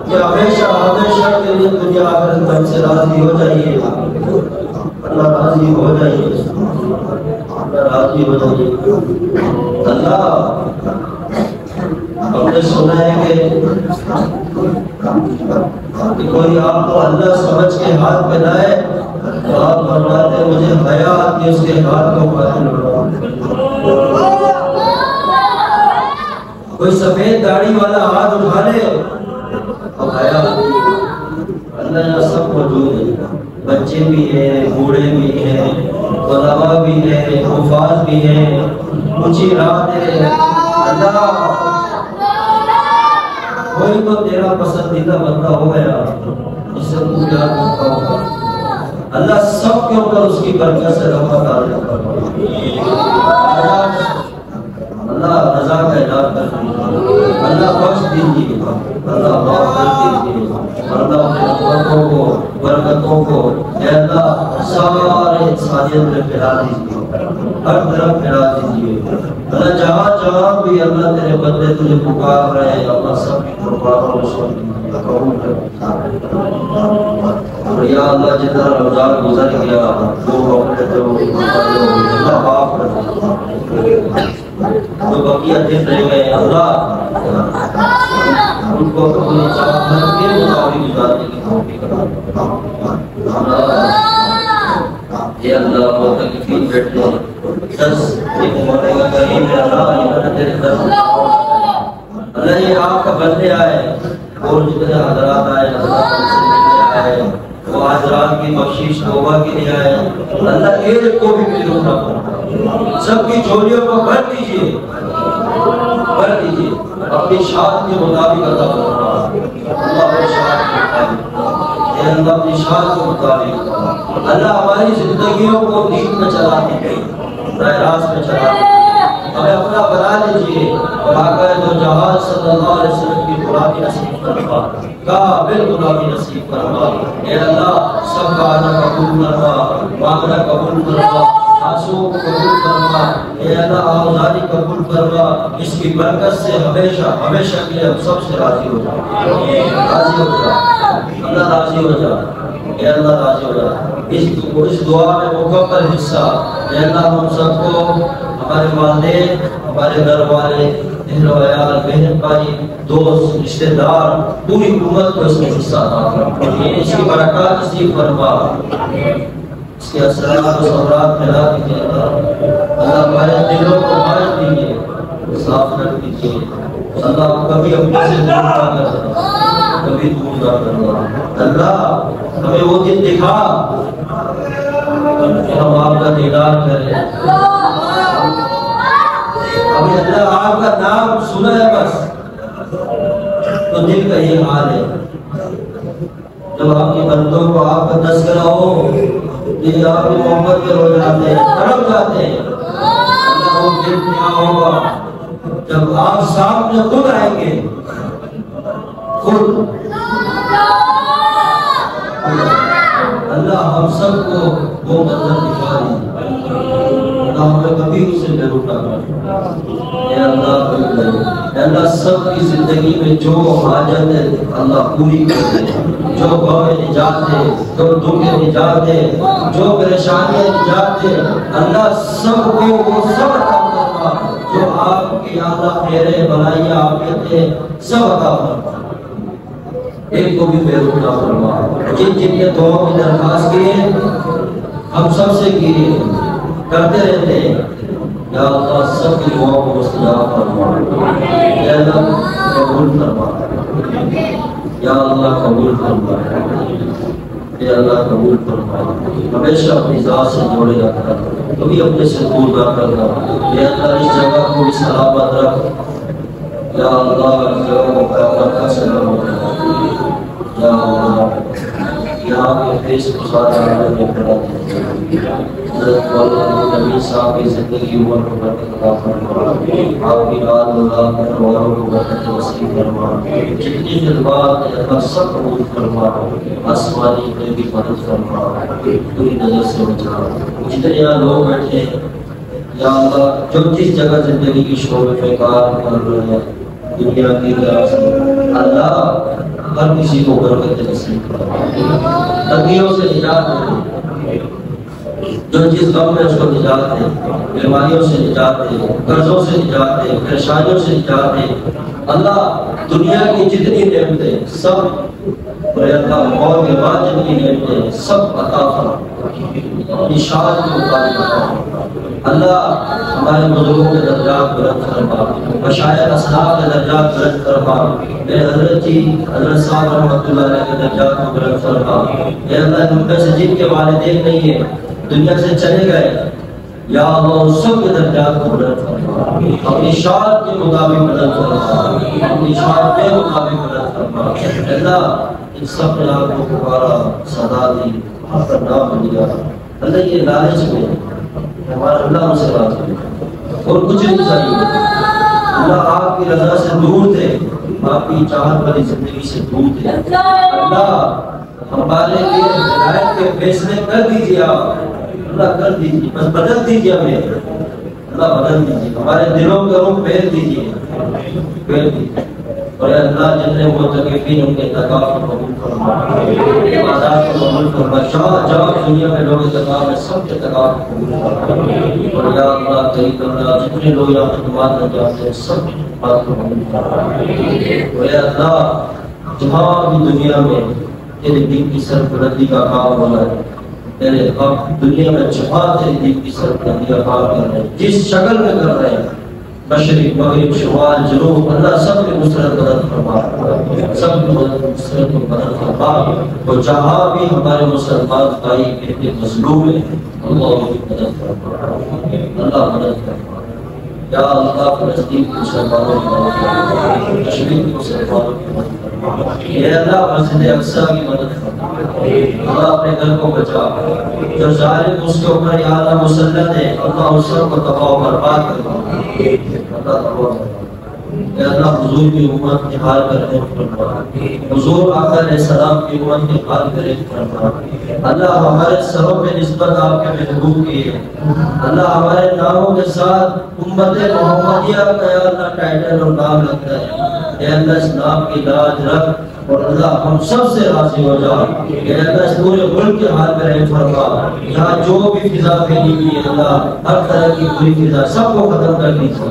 [SPEAKER 1] کہ ہمیشہ ہمیشہ کے لیے دنیا آخرت ہم سے راضی ہو جائیے اللہ راضی ہو جائیے اللہ راضی ہو جائیے اللہ ہم نے سنا ہے کہ کوئی آپ کو اللہ سمجھ کے ہاتھ پہ لائے تو آپ فرماتے مجھے حیا آتی اس کے ہاتھ کو قاتل بناؤ کوئی سفید داڑھی والا ہاتھ اٹھا لے اور حیا اللہ یہاں سب موجود ہے بچے بھی ہیں بوڑھے بھی ہیں طلباء بھی ہیں حفاظ بھی ہیں اونچی رات ہے اللہ کوئی تو تیرا پسندیدہ بندہ ہو گیا جس سے تو پیار کرتا ہوگا اللہ سب کے اوپر اس کی برکت سے رحمت عطا فرما اللہ رضا کا اعلان کر دیجیے اللہ بخش دیجیے اللہ معاف کر دیجیے اللہ اپنے رحمتوں کو برکتوں کو اے اللہ سارے انسانیت میں پھیلا دیجیے ہر طرف پھیلا دیجیے اللہ جہاں جہاں بھی اللہ تیرے بندے تجھے پکار رہے ہیں اللہ سب کی قربانوں کو قبول کر اور یا اللہ جتنا رمضان گزر گیا وہ اپنے جو اللہ معاف کر جو بقیہ دن رہ گئے اللہ ان کو اپنی چاہت کے مطابق گزارنے کی توفیق عطا اے اللہ وہ تکلیفیں بیٹھتے ہیں دس ایک موقع کا کریم ہے اللہ یہ تیرے در اللہ یہ آپ کا بندے آئے اور جتنے حضرات آئے حضرات سے ملنے آئے وہ حضرات کی بخشش توبہ کے لیے آئے اللہ ایک کو بھی ملوں نہ سب کی چوریوں کو بھر دیجیے اپنی شان کے مطابق عطا فرما اللہ اپنی شان کے مطابق اے اللہ اپنی شان کے مطابق اللہ ہماری زندگیوں کو دین میں چلا دیجیے راہ راست میں چلا دیجیے ہمیں اپنا بنا لیجیے آقا دو جہاں صلی اللہ علیہ وسلم کی غلامی نصیب فرما کامل غلامی نصیب فرما اے اللہ سب کا آنا قبول فرما مانگنا قبول فرما آنسوؤں کو قبول فرما اے اللہ آوازاری قبول فرما اس کی برکت سے ہمیشہ ہمیشہ کے لیے ہم سب سے راضی ہو جائے راضی ہو جائے اللہ راضی ہو جائے اے اللہ راضی ہو جائے اس دعا میں مکمل حصہ اے اللہ ہم سب کو ہمارے والدین ہمارے گھر والے اہل و عیال بہن بھائی دوست رشتہ دار پوری امت کو اس میں حصہ عطا فرما اس کی برکات نصیب فرما اس کے اثرات و ثمرات پھیلا دیجیے اللہ ہمارے دلوں کو ماج دیجیے صاف کر دیجیے اللہ کبھی اپنے سے دور نہ کرنا کبھی دور نہ کرنا اللہ ہمیں وہ دن دکھا کہ ہم آپ کا دیدار کریں ابھی اللہ آپ کا نام سنا ہے بس تو دل کا یہ حال ہے جب آپ کے بندوں کو آپ کا تذکرہ ہو دل آپ کی محبت میں ہو جاتے ہیں تڑپ جاتے ہیں اللہ وہ دل کیا ہوگا جب آپ سامنے خود آئیں گے خود اللہ ہم سب کو وہ منظر دکھا دیجیے اللہ ہمیں کبھی اسے بے رکھا کر اے اللہ سب کی زندگی میں جو حاجت ہے اللہ پوری کر دے جو غم نجات دے جو دکھ نجات دے جو پریشانی نجات دے اللہ سب کو وہ صبر عطا فرما جو آپ کے یا اللہ خیریں بھلائیاں عافیتیں سب عطا فرما، ایک کو بھی بے رکنا فرما۔ جن جن نے دعاؤں کی درخواست کی ہے ہم سب سے کی کرتے رہتے ہیں، یا اللہ سب کی دعاؤں کو مستجاب فرما، یا اللہ قبول فرما، یا اللہ قبول فرما، یا اللہ قبول فرما، ہمیشہ اپنی ذات سے جوڑے رکھنا، کبھی اپنے سے دور نہ کرنا، یا اللہ اس جگہ کو بھی سلامت رکھ، یا اللہ اس جگہ کو قیامت کا سلام رکھ، یا اللہ یہاں کے فیس کو ساتھ آنے میں کھڑا دیا، حضرت مولانا نبی صاحب کی زندگی عمر کو برکت عطا فرما، آپ کی رات اللہ کے نواروں کو برکت نصیب فرما، جتنی خدمات اللہ سب قبول فرما، آسمانی میں بھی مدد فرما، پوری نظر سے بچا، جتنے یہاں لوگ بیٹھے ہیں یا اللہ جو جس جگہ زندگی کی شعبے میں کار کر رہے ہیں دنیا کی طرف سے، اللہ ہر کسی کو برکت نصیب فرما، تنگیوں سے نجات دے، جو جس غم میں اس کو نجات دے، بیماریوں سے نجات دے، قرضوں سے نجات دے، پریشانیوں سے نجات دے، اللہ دنیا کی جتنی نعمتیں سب اور اللہ موت کے بعد جتنی نعمتیں سب عطا فرما، اپنی شان کے مطابق عطا فرما، اللہ ہمارے بزرگوں کے درجات بلند فرما، مشائخ اسلاف کے درجات بلند فرما، میرے حضرت جی حضرت صاحب رحمۃ اللہ علیہ کے درجات کو بلند فرما، اے اللہ ان میں سے جن کے والدین نہیں ہیں دنیا سے چلے گئے یا اللہ سب کے درجات کو بلند فرما، اپنی شان کے مطابق بلند فرما، اپنی شان کے مطابق بلند فرما، اللہ ان سب نے آپ کو پکارا صدا دی آپ کا نام لیا، اللہ یہ لالچ میں ہمارا اللہ ہم سے راضی ہے اور کچھ نہیں چاہیے، اللہ آپ کی رضا سے دور تھے، آپ کی چاہت والی زندگی سے دور تھے، اللہ ہمارے لیے ہدایت کے فیصلے کر دیجیے، آپ اللہ کر دیجیے، بس بدل دیجیے ہمیں، اللہ بدل دیجیے، ہمارے دلوں کا رخ پھیر دیجیے، پھیر دیجیے، اور اللہ جتنے متقین ان کے تقاف کو قبول فرما، عبادات کو قبول فرما، جہاں دنیا میں لوگ تقاف میں سب کے تقاف کو قبول فرما، اور یا اللہ قریب اللہ جتنے لوگ یہاں خدمات میں جاتے ہیں سب کی بات کو قبول فرما، اور یا اللہ جہاں بھی دنیا میں تیرے دین کی سربلندی کا کام ہو رہا ہے، تیرے حق دنیا میں جہاں تیرے دین کی سربلندی کا کام کر رہے ہیں، جس شکل میں کر رہے ہیں، مشرق مغرب شمال جنوب، اللہ سب کے مسرت مدد فرما، سب کی مسرت مدد فرما، اور جہاں بھی ہمارے مسلمان بھائی کہتے مظلوم ہیں اللہ کی مدد فرما، اللہ مدد فرما، یا اللہ فلسطین کے مسلمانوں کی مدد فرما، کشمیر کے مسلمانوں کی مدد فرما، اے اللہ مسجد اقصی کی مدد فرما، اللہ اپنے گھر کو بچا، جو ظالم اس کے اوپر یا اللہ مسلط ہے اللہ اس کو تباہ و برباد کرنا، اللہ تباہ اے اللہ حضور کی امت کی حال کرنے فرما، حضور آقا علیہ السلام کی امت کی حال کرنے فرما، اللہ ہمارے سروں پہ نسبت آپ کے محبوب کی ہے، اللہ ہمارے ناموں کے ساتھ امت محمدیہ کا یا اللہ ٹائٹل اور نام لگتا ہے، اے اللہ اس نام کی لاج رکھ، اور اللہ ہم سب سے راضی ہو جا، اے اللہ اس پورے ملک کے حال میں رحم فرما، یہاں جو بھی فضا پھیلی ہوئی ہے اللہ ہر طرح کی بری فضا سب کو ختم کر دیجیے،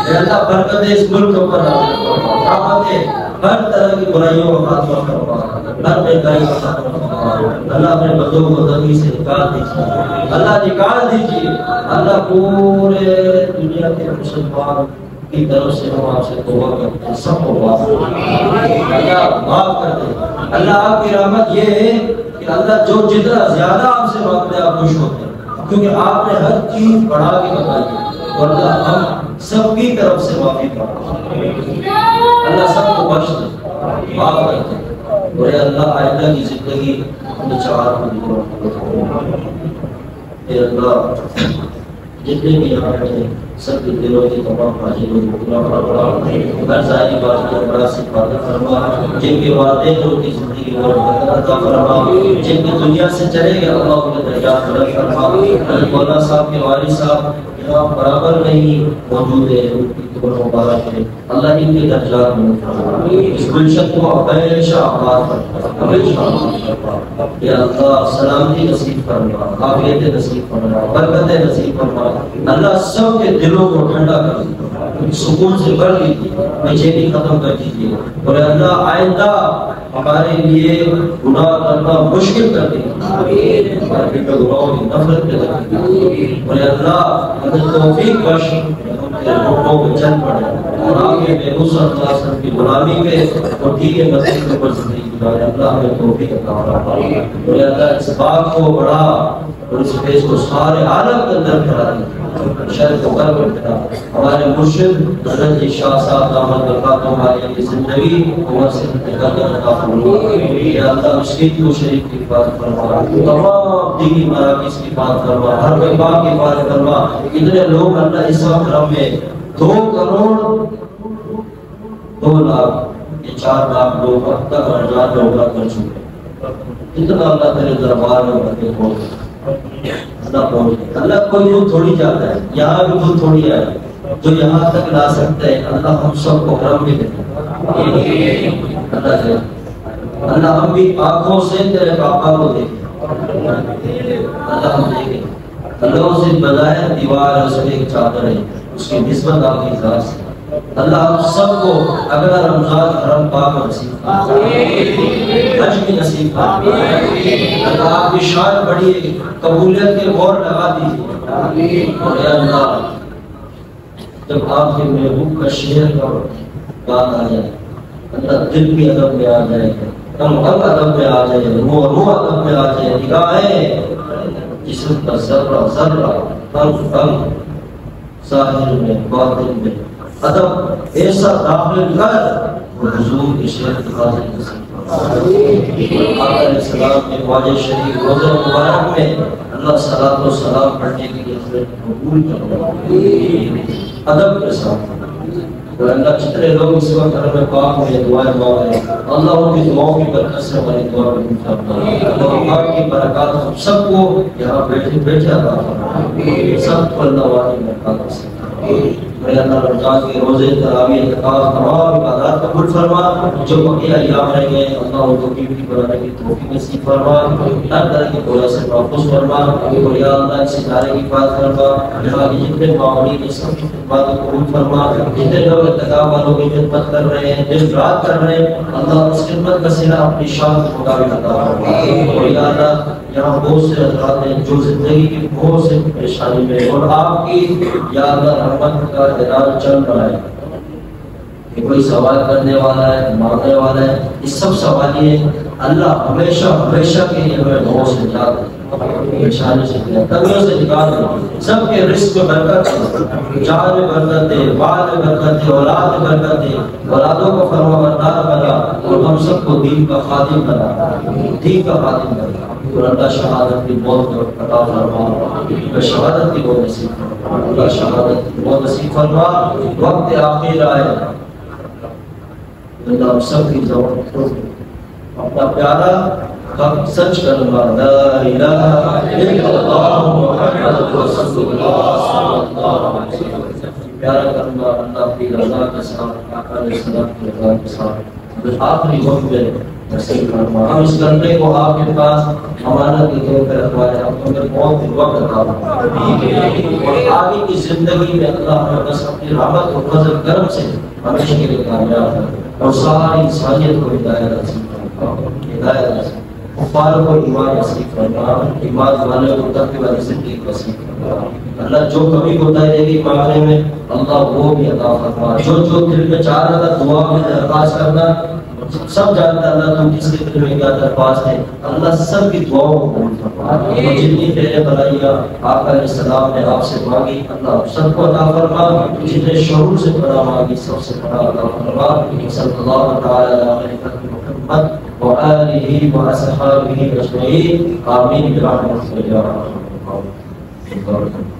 [SPEAKER 1] اے اللہ برکت اس ملک کے اوپر رحمت ہر طرح کی برائیوں کو خاتمہ فرما، ہر بےکاری کو خاتمہ فرما، اللہ اپنے بندوں کو زمین سے نکال دیجیے، اللہ نکال دیجیے، اللہ پورے دنیا کے مسلمان کی طرف سے ہم آپ سے توبہ کرتے ہیں، سب کو معاف کر دیں، اللہ معاف کر دیں، اللہ آپ کی رحمت یہ ہے کہ اللہ جو جتنا زیادہ آپ سے مانگتے ہیں آپ خوش ہوتے ہیں، کیونکہ آپ نے ہر چیز بڑھا کے بتائی ہے، اور اللہ ہم سب کی طرف سے معافی مانگتے ہیں، اللہ سب کو بخش دے، معاف کر دے، اور اللہ آئندہ کی زندگی ہمیں چار کو دے، اے اللہ جتنے بھی یہاں بیٹھے سب کے دلوں کی تمام حاجتوں کو پورا فرما، ہر ظاہری بات کو بڑا سے فائدہ فرما، جن کے والدین ان کی زندگی اور برکت عطا فرما، جن کی دنیا سے چلے گئے اللہ ان کے درجات بلند فرما، حضرت مولانا صاحب کے والد صاحب یہاں برابر نہیں موجود ہے، ان کی قبر مبارک ہے، اللہ ان کے درجات بلند فرما، اس گلشن کو ہمیشہ آباد فرما، ہمیشہ آباد فرما، یا اللہ سلامتی نصیب فرما، عافیت نصیب فرما، برکت نصیب فرما، اللہ سب کے دلوں کو ٹھنڈا کر دے، سکون سے کر دیجیے، بےچینی ختم کر دیجیے، اور اللہ آئندہ ہمارے لیے گناہ کرنا مشکل کر دیجیے، ہمارے گناہوں کی نفرت کر دیجیے، اور اللہ ہمیں توفیق بخش لوگوں کو چل پڑے اور آگے میں اس صلی اللہ علیہ وسلم کی غلامی پہ اور دین مسیح کے اوپر زندگی گزارے۔ اللہ ہمیں توفیق عطا فرمائے، اور اللہ اس بات کو بڑھا اور اس فیض کو سارے عالم کے اندر پھیلا دے، شر کو کر بیٹھا۔ ہمارے مرشد حضرت شاہ صاحب دامت برکاتہ عالیہ کی زندگی عمر سے انتقال عطا فرمائے۔ یا اللہ مسجد کو شریف کی حفاظت فرما، تمام دینی مراکز کی حفاظت فرما، ہر مقام کی حفاظت فرما۔ اتنے لوگ اللہ اس وقت رب میں 2 کروڑ 2 لاکھ یہ 4 لاکھ لوگ اب تک رمضان میں عمرہ کر چکے ہیں۔ اتنا اللہ تیرے دربار میں برکت ہو، اللہ پہنچ، اللہ کوئی دور تھوڑی جاتا ہے، یہاں بھی دور تھوڑی آئے، جو یہاں تک لا سکتے ہیں اللہ ہم سب کو کرم بھی دے۔ اللہ دے، اللہ ہم بھی آنکھوں سے تیرے پاپا کو دیکھیں، اللہ ہم دیکھیں، اللہ سے بظاہر دیوار ہے، اس میں ایک چادر ہے، اس کی نسبت آپ کی ذات سے۔ اللہ ہم سب کو اگلا رمضان حرم پاک نصیب حج بھی نصیب اللہ آپ کی شان بڑی قبولیت کے غور لگا دیجیے۔ اور اے اللہ جب آپ کے محبوب کا شعر کا بات آ جائے، اللہ دل بھی ادب میں آ جائے، ہم ادب میں آ جائے، روح ادب میں آ جائے، نگاہیں جسم کا ذرہ ذرہ کم ظاہر میں باطن میں ادب ایسا داخل کر حضور کے شعر کی حاضر نصیب آقا علیہ السلام کے خواجہ شریف روضہ مبارک میں اللہ صلاۃ و سلام پڑھنے کے لیے حضرت قبول کرنا ادب کے ساتھ۔ اور اللہ جتنے لوگ اس وقت حرم پاک میں دعائیں مانگ رہے ہیں، اللہ ان کی دعاؤں کی برکت سے ہماری دعا قبول فرمائے۔ اللہ پاک کی برکات ہم سب کو یہاں بیٹھے بیٹھے عطا فرمائے، سب کو اللہ والی برکات سے میرے اللہ رمضان کے روزے تراویح اعتکاف تمام عبادات قبول فرما، جو بقیہ ایام رہ گئے اللہ ان کو بھی بنانے کی توفیق نصیب فرما، ہر طرح کی بلا سے محفوظ فرما، اور یا اللہ اس ادارے کی حفاظت فرما، یہاں کے جتنے معاونین ہیں سب کی خدمات کو قبول فرما، جتنے لوگ اعتکاف والوں کی خدمت کر رہے ہیں دن رات کر رہے ہیں اللہ اس خدمت کا صلہ اپنی شان کے مطابق عطا فرما، اور یا اللہ یہاں بہت سے حضرات ہیں جو زندگی کی بہت سے پریشانی میں اور آپ کی یا اللہ رحمت کا اعلان چل رہا ہے کہ کوئی سوال کرنے والا ہے مانگنے والا ہے، اس سب سوالیے اللہ ہمیشہ ہمیشہ کے لیے ہمیں بہت سے نجات دے، پریشانی سے تنگیوں سے نکال دے، سب کے رزق میں برکت دے، جان میں برکت دے، مال میں برکت دے، اولاد میں برکت دے، اولادوں کو فرمانبردار بنا اور ہم سب کو دین کا خادم بنا، دین کا خادم بنا، اور اللہ شہادت کی موت عطا فرما، شہادت کی موت نصیب فرما، اللہ شہادت کی موت نصیب فرما، وقت آخر آئے اللہ ہم سب کی زبان اپنا پیارا حق سچ کرنا لا الہ الا اللہ محمد رسول اللہ صلی اللہ علیہ وسلم، پیارا کرنا اللہ کی رضا کے ساتھ، آقا علیہ السلام کی رضا کے ساتھ، آخری وقت میں نصیب فرما۔ ہم اس کرنے کو آپ کے پاس امانت کے طور پر رکھوائے، ہم ہمیں بہت وقت عطا فرما، اور آگے کی زندگی میں اللہ ہمیں بس اپنی رحمت اور فضل کرم سے ہمیشہ کے لیے کامیاب کر اور ساری انسانیت کو ہدایت نصیب فرما، ہدایت نصیب کفار کو ایمان نصیب فرما، ایمان والے کو تقوی والی زندگی نصیب فرما۔ اللہ جو کمی کوتاہی رہے گی مانگنے میں اللہ وہ بھی عطا فرما، جو دل میں چاہ رہا تھا دعا میں درخواست کرنا سب جانتا اللہ تو کس کے دل میں کیا درخواست ہے، اللہ سب کی دعاؤں کو قبول فرما، جتنی خیر بھلائیاں آقا علیہ السلام نے آپ سے مانگی اللہ سب کو عطا فرما، جتنے شرور سے پناہ مانگی سب سے پناہ عطا فرما، صلی اللہ تعالی علیہ محمد وآلہ وصحبہ اجمعین، آمین برحمتک یا ارحم الراحمین۔